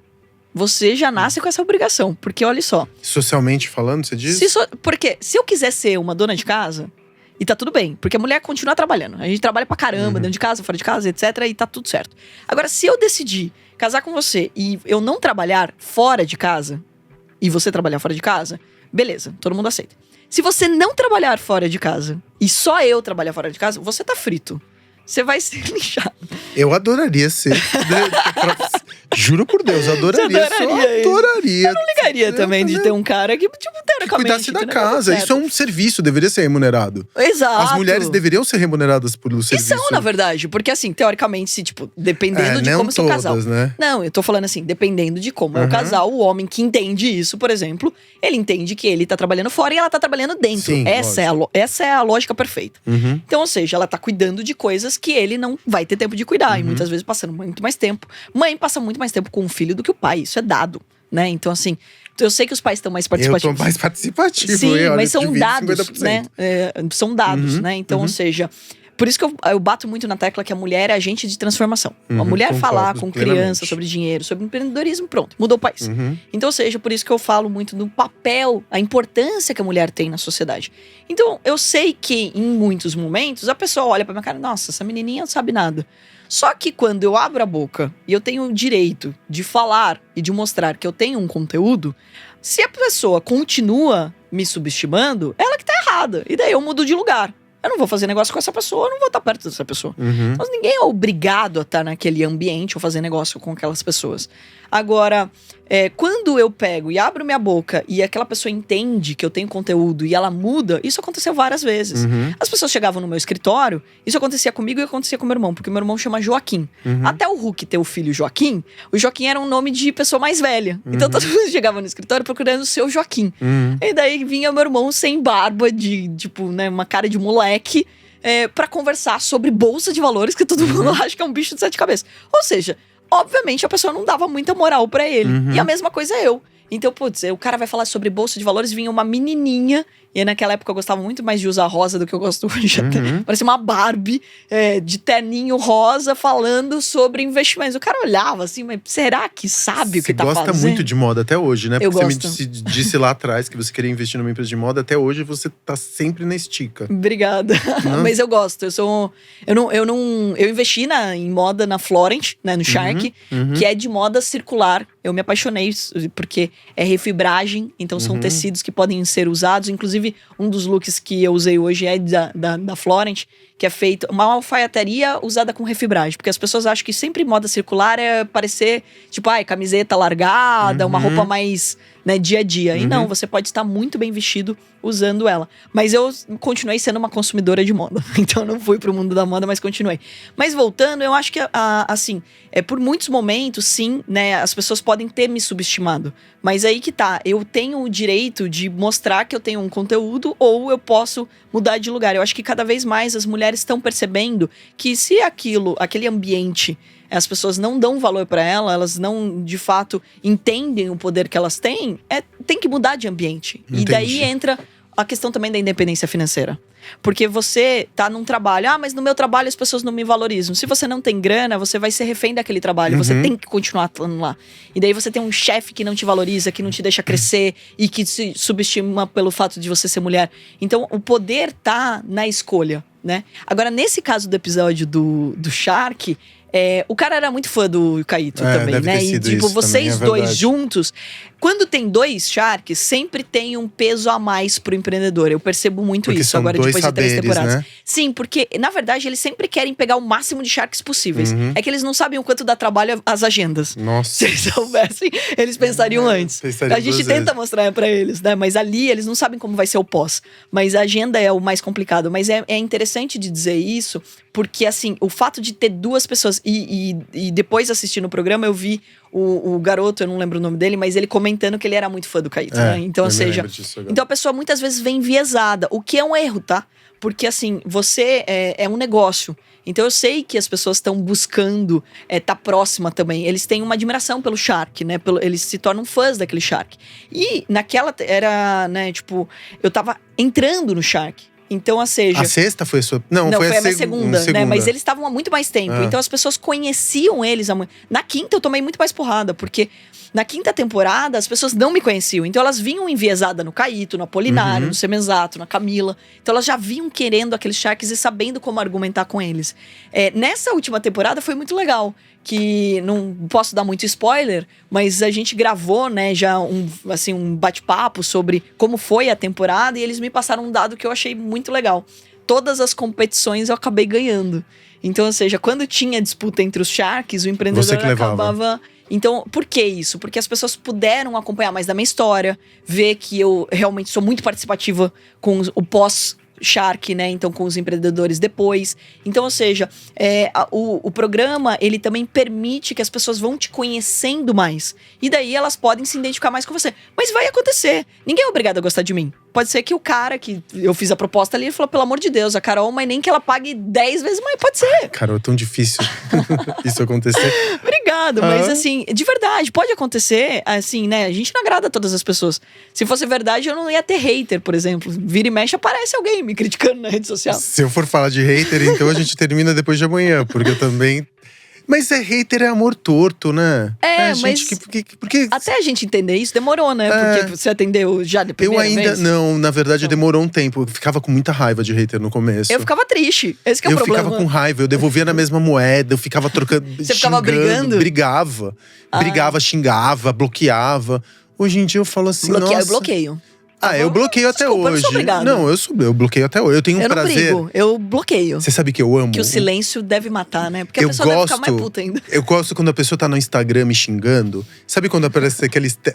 Você já nasce com essa obrigação, porque olha só. Socialmente falando, você diz? Porque se eu quiser ser uma dona de casa, e tá tudo bem, porque a mulher continua trabalhando. A gente trabalha pra caramba, dentro de casa, fora de casa, etc, e tá tudo certo. Agora, se eu decidir casar com você e eu não trabalhar fora de casa, e você trabalhar fora de casa, beleza, todo mundo aceita. Se você não trabalhar fora de casa, e só eu trabalhar fora de casa, você tá frito. Você vai ser lixado. Eu adoraria ser. Juro por Deus, adoraria. Eu não ligaria também de ter um cara que, tipo, teoricamente… Que cuidasse da casa. Isso é um serviço, deveria ser remunerado. Exato. As mulheres deveriam ser remuneradas pelo serviço. E são, na verdade. Porque assim, teoricamente, se, tipo, dependendo de como é o casal… Né? Não, eu tô falando assim, dependendo de como é o casal, o homem que entende isso, por exemplo, ele entende que ele tá trabalhando fora e ela tá trabalhando dentro. Sim, essa é a lógica perfeita. Então, ou seja, ela tá cuidando de coisas que ele não vai ter tempo de cuidar. E muitas vezes passando muito mais tempo. Mãe passa muito mais tempo com o filho do que o pai. Isso é dado, né? Então, assim, eu sei que os pais estão mais participativos. Eu tô mais participativo. Sim, mas são dados, 50%. Né? São dados, né? Então, ou seja… Por isso que eu bato muito na tecla que a mulher é agente de transformação. A mulher falar com criança sobre dinheiro, sobre empreendedorismo, pronto, mudou o país. Então, ou seja, por isso que eu falo muito do papel, a importância que a mulher tem na sociedade. Então, eu sei que em muitos momentos a pessoa olha pra minha cara, nossa, essa menininha não sabe nada. Só que quando eu abro a boca e eu tenho o direito de falar e de mostrar que eu tenho um conteúdo, se a pessoa continua me subestimando, ela que tá errada. E daí eu mudo de lugar. Eu não vou fazer negócio com essa pessoa, eu não vou estar perto dessa pessoa. Então ninguém é obrigado a estar naquele ambiente ou fazer negócio com aquelas pessoas. Agora, quando eu pego e abro minha boca e aquela pessoa entende que eu tenho conteúdo e ela muda, isso aconteceu várias vezes. As pessoas chegavam no meu escritório, isso acontecia comigo e acontecia com meu irmão, porque meu irmão chama Joaquim. Até o Hulk ter o filho Joaquim, o Joaquim era um nome de pessoa mais velha. Então todo mundo chegava no escritório procurando o seu Joaquim. E daí vinha meu irmão sem barba, tipo, né, uma cara de moleque, pra conversar sobre bolsa de valores, que todo mundo acha que é um bicho de 7 cabeças. Ou seja, obviamente a pessoa não dava muita moral pra ele. E a mesma coisa eu. Então, putz, o cara vai falar sobre bolsa de valores, vinha uma menininha, e naquela época eu gostava muito mais de usar rosa do que eu gosto hoje. Parecia uma Barbie de terninho rosa falando sobre investimentos. O cara olhava assim, mas será que sabe o que tá fazendo? Você gosta muito de moda até hoje, né? Eu Porque gosto. você me disse lá atrás que você queria investir numa empresa de moda. Até hoje você tá sempre na estica. Obrigada. Mas eu gosto. Eu investi em moda na Florent, né, no Shark, que é de moda circular. Eu me apaixonei porque é refibragem, então são tecidos que podem ser usados. Inclusive, um dos looks que eu usei hoje é da Florent, que é feito uma alfaiataria usada com refibragem. Porque as pessoas acham que sempre moda circular é parecer, tipo, camiseta largada, uma roupa mais, né, dia a dia. E não, você pode estar muito bem vestido usando ela. Mas eu continuei sendo uma consumidora de moda. Então eu não fui pro mundo da moda, mas continuei. Mas voltando, eu acho que, assim, por muitos momentos, sim, né, as pessoas podem ter me subestimado. Mas aí que tá, eu tenho o direito de mostrar que eu tenho um conteúdo ou eu posso mudar de lugar. Eu acho que cada vez mais as mulheres estão percebendo que se aquele ambiente, as pessoas não dão valor para elas não, de fato, entendem o poder que elas têm, tem que mudar de ambiente. Entendi. E daí entra a questão também da independência financeira. Porque você tá num trabalho, mas no meu trabalho as pessoas não me valorizam. Se você não tem grana, você vai ser refém daquele trabalho. Você tem que continuar atuando lá. E daí você tem um chefe que não te valoriza, que não te deixa crescer e que se subestima pelo fato de você ser mulher. Então, o poder tá na escolha, né? Agora, nesse caso do episódio do Shark, o cara era muito fã do Caíto também, né? E tipo, vocês dois juntos, quando tem 2 Sharks, sempre tem um peso a mais pro empreendedor. Eu percebo muito porque isso agora, depois de 3 temporadas. Né? Sim, porque, na verdade, eles sempre querem pegar o máximo de Sharks possíveis. É que eles não sabem o quanto dá trabalho as agendas. Nossa. Se eles soubessem, eles pensariam antes. A gente tenta mostrar pra eles, né? Mas ali, eles não sabem como vai ser o pós. Mas a agenda é o mais complicado. Mas é interessante de dizer isso, porque, assim, o fato de ter 2 pessoas… E depois, assistindo o programa, eu vi o garoto, eu não lembro o nome dele, mas ele comentando que ele era muito fã do Caíto, né? Então, ou seja… Então, a pessoa muitas vezes vem enviesada, o que é um erro, tá? Porque, assim, você é um negócio. Então, eu sei que as pessoas estão buscando tá próxima também. Eles têm uma admiração pelo Shark, né? Eles se tornam fãs daquele Shark. E naquela era, né, tipo… Eu tava entrando no Shark. Então, ou seja… A sexta foi a sua… Não, foi a minha segunda, né? Mas eles estavam há muito mais tempo. Então, as pessoas conheciam eles. Na quinta, eu tomei muito mais porrada. Porque na quinta temporada, as pessoas não me conheciam. Então, elas vinham enviesadas no Caíto, no Apolinário, no Semenzato, na Camila. Então, elas já vinham querendo aqueles Sharks e sabendo como argumentar com eles. Nessa última temporada, foi muito legal. Que não posso dar muito spoiler, mas a gente gravou, né, já um bate-papo sobre como foi a temporada e eles me passaram um dado que eu achei muito legal. Todas as competições eu acabei ganhando. Então, ou seja, quando tinha disputa entre os Sharks, o empreendedor acabava… Então, por que isso? Porque as pessoas puderam acompanhar mais da minha história, ver que eu realmente sou muito participativa com o pós-Shark, né? Então, com os empreendedores depois. Então, ou seja, o programa, ele também permite que as pessoas vão te conhecendo mais. E daí elas podem se identificar mais com você. Mas vai acontecer. Ninguém é obrigado a gostar de mim. Pode ser que o cara que eu fiz a proposta ali, ele falou, pelo amor de Deus, a Carol, mas nem que ela pague 10 vezes mais, pode ser. Carol, é tão difícil isso acontecer. Obrigado, mas assim, de verdade, pode acontecer, assim, né, a gente não agrada todas as pessoas. Se fosse verdade, eu não ia ter hater, por exemplo. Vira e mexe, aparece alguém me criticando na rede social. Se eu for falar de hater, então a gente termina depois de amanhã, porque eu também… Mas hater é amor torto, né? Mas porque até a gente entender isso demorou, né? Porque você atendeu já de primeira vez. Não, na verdade demorou um tempo. Eu ficava com muita raiva de hater no começo. Eu ficava triste, esse que é o problema. Eu ficava com raiva, eu devolvia na mesma moeda, eu ficava trocando, Você ficava brigando? Brigava, xingava, bloqueava. Hoje em dia eu falo assim, eu nossa… bloqueio. Eu bloqueio até Desculpa, hoje. eu não sou obrigada. Não, eu bloqueio até hoje. Eu tenho um Eu não prazer. brigo, eu bloqueio. Você sabe que eu amo? Que o silêncio deve matar, né? Porque a Eu pessoa deve ficar mais gosto- puta ainda. Eu gosto quando a pessoa tá no Instagram me xingando. Sabe quando aparece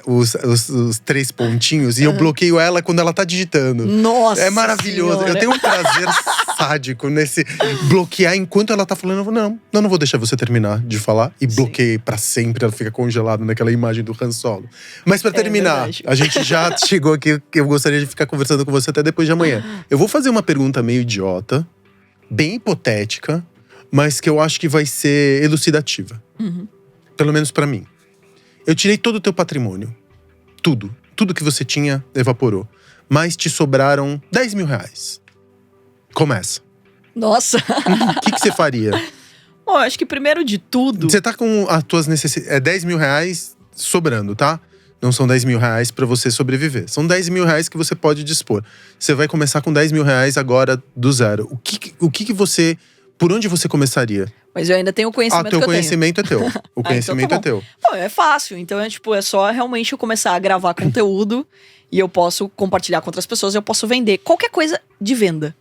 os 3 pontinhos? E eu bloqueio ela quando ela tá digitando. Nossa É maravilhoso. Senhora. Eu tenho um prazer sádico nesse bloquear enquanto ela tá falando. Eu vou, não vou deixar você terminar de falar. E bloqueei pra sempre. Ela fica congelada naquela imagem do Han Solo. Mas pra terminar, verdade. a gente já chegou aqui. Que eu gostaria de ficar conversando com você até depois de amanhã. Eu vou fazer uma pergunta meio idiota, bem hipotética, mas que eu acho que vai ser elucidativa. Pelo menos pra mim. Eu tirei todo o teu patrimônio. Tudo. Tudo que você tinha evaporou. Mas te sobraram 10 mil reais. Começa. Nossa. O que você faria? Bom, eu acho que primeiro de tudo… Você tá com as tuas necessidades. É 10 mil reais sobrando, tá? Não são 10 mil reais pra você sobreviver. São 10 mil reais que você pode dispor. Você vai começar com 10 mil reais agora do zero. O que você… Por onde você começaria? Mas eu ainda tenho o conhecimento Teu que eu tenho. conhecimento é teu. O conhecimento então é tá bom. teu. Bom, é fácil. Então é só realmente eu começar a gravar conteúdo e eu posso compartilhar com outras pessoas, eu posso vender qualquer coisa de venda.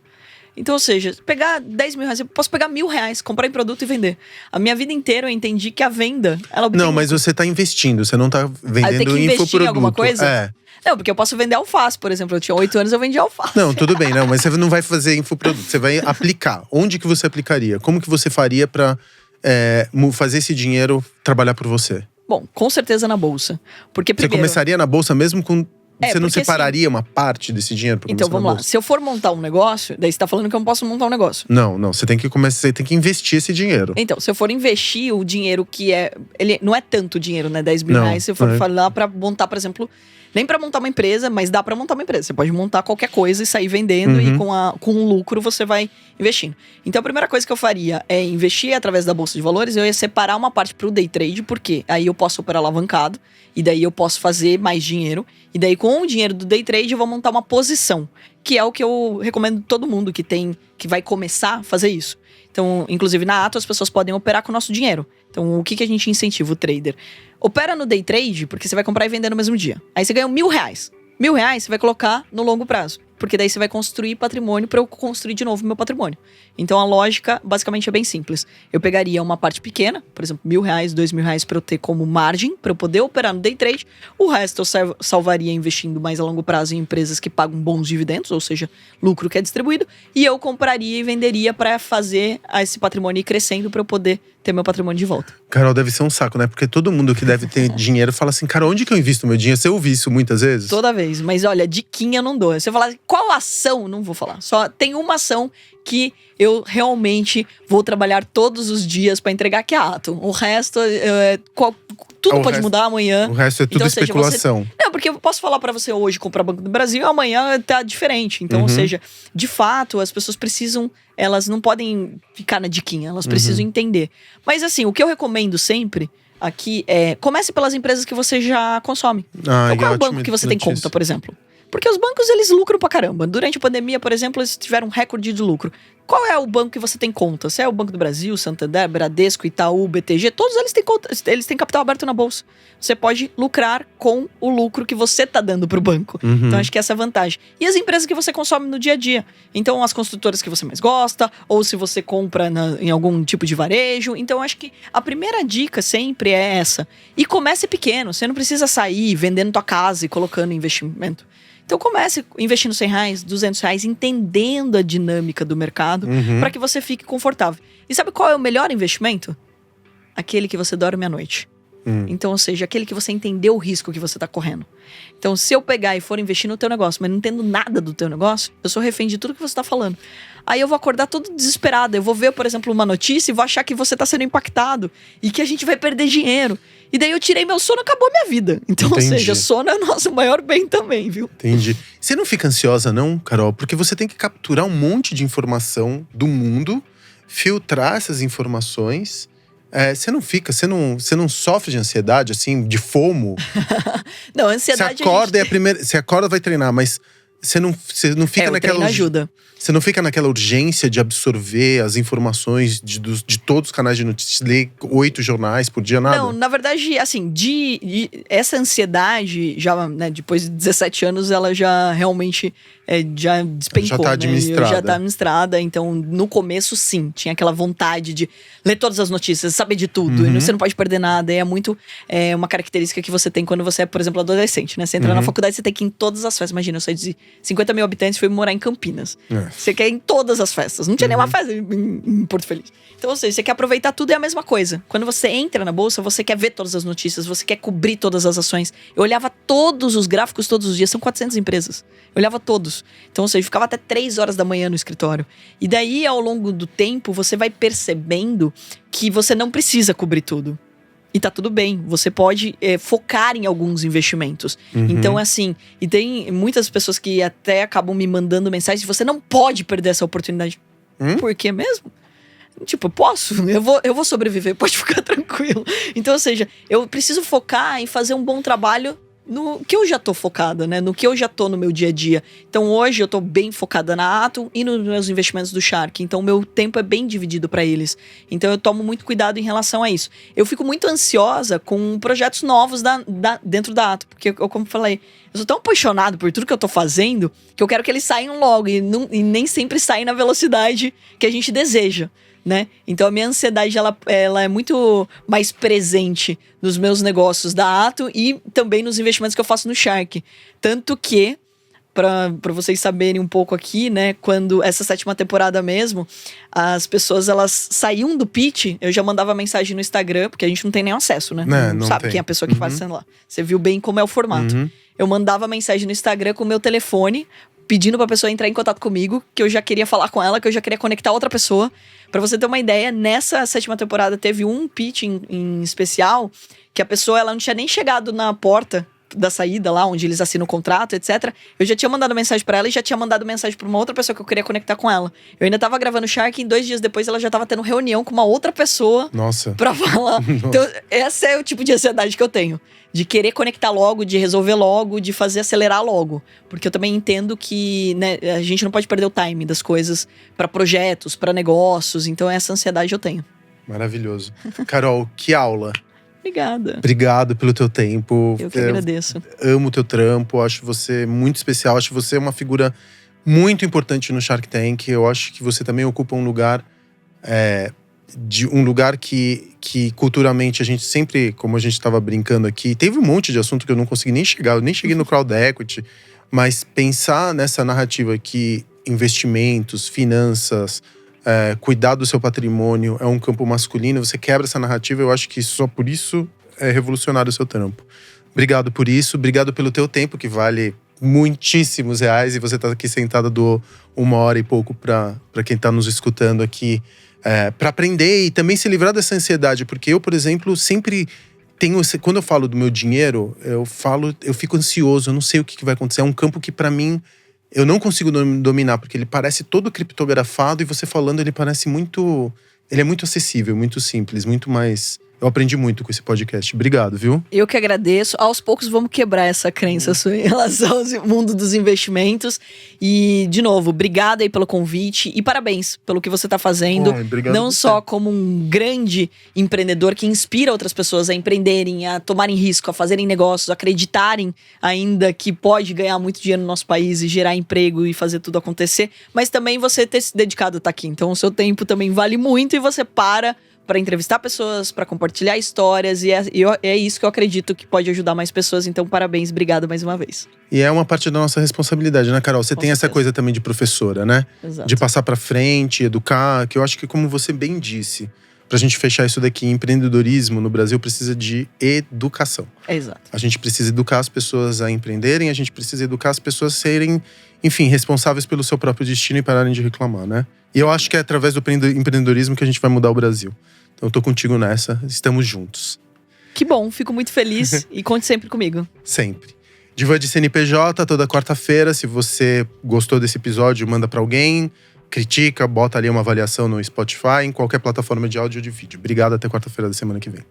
Então, ou seja, pegar 10 mil reais, eu posso pegar R$1.000, comprar em produto e vender. A minha vida inteira eu entendi que a venda, ela Não, mas você tá investindo, você não tá tem vendendo que investir infoproduto. em alguma coisa? É. Não, porque eu posso vender alface, por exemplo. Eu tinha 8 anos, eu vendia alface. Não, tudo bem, não, mas você não vai fazer infoproduto, você vai aplicar. Onde que você aplicaria? Como que você faria pra fazer esse dinheiro trabalhar por você? Bom, com certeza na bolsa. Porque Você primeiro… começaria na bolsa mesmo com… Você não porque, separaria uma parte desse dinheiro pra Então começar vamos na lá. bolsa? Se eu for montar um negócio, daí você tá falando que eu não posso montar um negócio. Não, você tem que começar, você tem que investir esse dinheiro. Então, se eu for investir o dinheiro que é… Ele não é tanto dinheiro, né? 10 mil Não, reais. Se eu for é. falar pra montar, por exemplo… Nem pra montar uma empresa, mas dá pra montar uma empresa. Você pode montar qualquer coisa e sair vendendo. E com o lucro você vai investindo. Então, a primeira coisa que eu faria é investir através da Bolsa de Valores. Eu ia separar uma parte pro day trade, porque aí eu posso operar alavancado. E daí eu posso fazer mais dinheiro. E daí com o dinheiro do day trade eu vou montar uma posição. Que é o que eu recomendo todo mundo que vai começar a fazer isso. Então, inclusive na Ato, as pessoas podem operar com o nosso dinheiro. Então, o que a gente incentiva o trader? Opera no day trade, porque você vai comprar e vender no mesmo dia. Aí você ganha R$1.000. R$1.000 você vai colocar no longo prazo. Porque daí você vai construir patrimônio para eu construir de novo meu patrimônio. Então a lógica basicamente é bem simples. Eu pegaria uma parte pequena, por exemplo, R$1.000, R$2.000 para eu ter como margem, para eu poder operar no day trade. O resto eu salvaria investindo mais a longo prazo em empresas que pagam bons dividendos, ou seja, lucro que é distribuído. E eu compraria e venderia para fazer esse patrimônio ir crescendo para eu poder ter meu patrimônio de volta. Carol, deve ser um saco, né? Porque todo mundo que deve ter dinheiro fala assim, cara, onde que eu invisto meu dinheiro? Você ouviu isso muitas vezes? Toda vez. Mas olha, diquinha eu não dou. Se eu falar qual ação, não vou falar. Só tem uma ação que eu realmente vou trabalhar todos os dias pra entregar, que é a Atom. O resto, tudo pode mudar amanhã. O resto é tudo Então, ou seja, especulação. Não, porque eu posso falar pra você hoje comprar Banco do Brasil e amanhã tá diferente. Então, ou seja, de fato, as pessoas precisam… Elas não podem ficar na diquinha, elas precisam entender. Mas assim, o que eu recomendo sempre aqui é… Comece pelas empresas que você já consome. Então, qual é o banco que você tem conta, por exemplo? Porque os bancos, eles lucram pra caramba. Durante a pandemia, por exemplo, eles tiveram um recorde de lucro. Qual é o banco que você tem conta? Se é o Banco do Brasil, Santander, Bradesco, Itaú, BTG, todos eles têm conta, eles têm capital aberto na bolsa. Você pode lucrar com o lucro que você tá dando pro banco. Então, acho que essa é a vantagem. E as empresas que você consome no dia a dia. Então, as construtoras que você mais gosta, ou se você compra em algum tipo de varejo. Então, acho que a primeira dica sempre é essa. E comece pequeno. Você não precisa sair vendendo tua casa e colocando em investimento. Então comece investindo R$100, R$200, entendendo a dinâmica do mercado, para que você fique confortável. E sabe qual é o melhor investimento? Aquele que você dorme à noite. Então, ou seja, aquele que você entendeu o risco que você está correndo. Então, se eu pegar e for investir no teu negócio, mas não entendo nada do teu negócio, eu sou refém de tudo que você está falando. Aí eu vou acordar todo desesperado. Eu vou ver, por exemplo, uma notícia e vou achar que você está sendo impactado e que a gente vai perder dinheiro. E daí eu tirei meu sono, acabou a minha vida. Então, Entendi. ou seja, sono é o nosso maior bem também, viu? Entendi. Você não fica ansiosa não, Carol? Porque você tem que capturar um monte de informação do mundo, filtrar essas informações. Você não sofre de ansiedade, assim, de fomo? Não, ansiedade Você acorda vai treinar, mas você não fica o treino ajuda. Você não fica naquela urgência de absorver as informações de todos os canais de notícias, ler 8 jornais por dia, nada? Não, na verdade, assim, essa ansiedade, já, né, depois de 17 anos, ela já realmente já despencou. Já tá administrada. Já tá administrada. Então, no começo, sim, tinha aquela vontade de ler todas as notícias, saber de tudo. E você não pode perder nada. É muito uma característica que você tem quando você é, por exemplo, adolescente, né? Você entra na faculdade, você tem que ir em todas as festas. Imagina, eu saí de 50 mil habitantes e fui morar em Campinas. Você quer ir em todas as festas. Não tinha nenhuma festa em Porto Feliz. Então, ou seja, você quer aproveitar tudo, é a mesma coisa. Quando você entra na bolsa, você quer ver todas as notícias, você quer cobrir todas as ações. Eu olhava todos os gráficos todos os dias, são 400 empresas. Eu olhava todos. Então, ou seja, eu ficava até 3 horas da manhã no escritório. E daí, ao longo do tempo, você vai percebendo que você não precisa cobrir tudo. E tá tudo bem, você pode focar em alguns investimentos. Então, assim, e tem muitas pessoas que até acabam me mandando mensagens: você não pode perder essa oportunidade. Por quê mesmo? Tipo, eu vou sobreviver, pode ficar tranquilo. Então, ou seja, eu preciso focar em fazer um bom trabalho no que eu já tô focada, né? No que eu já tô no meu dia a dia. Então, hoje eu tô bem focada na Atom e nos meus investimentos do Shark. Então, o meu tempo é bem dividido para eles. Então, eu tomo muito cuidado em relação a isso. Eu fico muito ansiosa com projetos novos dentro da Atom. Porque, como eu falei, eu sou tão apaixonado por tudo que eu tô fazendo que eu quero que eles saiam logo. E nem sempre saem na velocidade que a gente deseja, né? Então a minha ansiedade ela é muito mais presente nos meus negócios da Atom e também nos investimentos que eu faço no Shark. Tanto que, para vocês saberem um pouco aqui, né, quando essa 7ª temporada mesmo, as pessoas elas saíam do pitch, eu já mandava mensagem no Instagram, porque a gente não tem nem acesso, né? Não sabe quem é a pessoa que faz lá. Você viu bem como é o formato. Eu mandava mensagem no Instagram com o meu telefone, pedindo pra pessoa entrar em contato comigo, que eu já queria falar com ela, que eu já queria conectar outra pessoa. Pra você ter uma ideia, nessa 7ª temporada teve um pitch em especial, que a pessoa ela não tinha nem chegado na porta da saída lá, onde eles assinam o contrato, etc. Eu já tinha mandado mensagem pra ela e já tinha mandado mensagem pra uma outra pessoa que eu queria conectar com ela. Eu ainda tava gravando o Shark e 2 dias depois ela já tava tendo reunião com uma outra pessoa. Nossa. Pra falar. Então, esse é o tipo de ansiedade que eu tenho. De querer conectar logo, de resolver logo, de fazer acelerar logo. Porque eu também entendo que, né, a gente não pode perder o time das coisas pra projetos, pra negócios. Então essa ansiedade eu tenho. Maravilhoso. Carol, que aula. Obrigada. Obrigado pelo teu tempo. Eu que agradeço. Amo o teu trampo, acho você muito especial. Acho você uma figura muito importante no Shark Tank. Eu acho que você também ocupa um lugar… que culturalmente a gente sempre, como a gente estava brincando aqui, teve um monte de assunto que eu não consegui nem chegar, eu nem cheguei no crowd equity, mas pensar nessa narrativa que investimentos, finanças, cuidar do seu patrimônio é um campo masculino, você quebra essa narrativa, eu acho que só por isso é revolucionário o seu trampo. Obrigado por isso, obrigado pelo teu tempo, que vale muitíssimos reais, e você tá aqui sentada do 1 hora e pouco para quem tá nos escutando aqui, para aprender e também se livrar dessa ansiedade, porque eu, por exemplo, sempre tenho… Quando eu falo do meu dinheiro, eu fico ansioso, eu não sei o que vai acontecer. É um campo que, para mim, eu não consigo dominar, porque ele parece todo criptografado e você falando, ele parece muito… Ele é muito acessível, muito simples, muito mais… Eu aprendi muito com esse podcast. Obrigado, viu? Eu que agradeço. Aos poucos vamos quebrar essa crença sua em relação ao mundo dos investimentos. E, de novo, obrigada aí pelo convite e parabéns pelo que você está fazendo. Não só como um grande empreendedor que inspira outras pessoas a empreenderem, a tomarem risco, a fazerem negócios, a acreditarem ainda que pode ganhar muito dinheiro no nosso país e gerar emprego e fazer tudo acontecer, mas também você ter se dedicado a estar aqui. Então o seu tempo também vale muito e você para entrevistar pessoas, para compartilhar histórias, e é isso que eu acredito que pode ajudar mais pessoas. Então, parabéns, obrigada mais uma vez. E é uma parte da nossa responsabilidade, né, Carol? Você tem essa coisa também de professora, né? Exato. De passar para frente, educar, que eu acho que, como você bem disse, pra gente fechar isso daqui, empreendedorismo no Brasil precisa de educação. Exato. A gente precisa educar as pessoas a empreenderem, a gente precisa educar as pessoas a serem, enfim, responsáveis pelo seu próprio destino e pararem de reclamar, né? E eu acho que é através do empreendedorismo que a gente vai mudar o Brasil. Então eu tô contigo nessa, estamos juntos. Que bom, fico muito feliz e conte sempre comigo. Sempre. Diva de CNPJ, toda quarta-feira. Se você gostou desse episódio, manda pra alguém, critica, bota ali uma avaliação no Spotify, em qualquer plataforma de áudio ou de vídeo. Obrigado, até quarta-feira da semana que vem.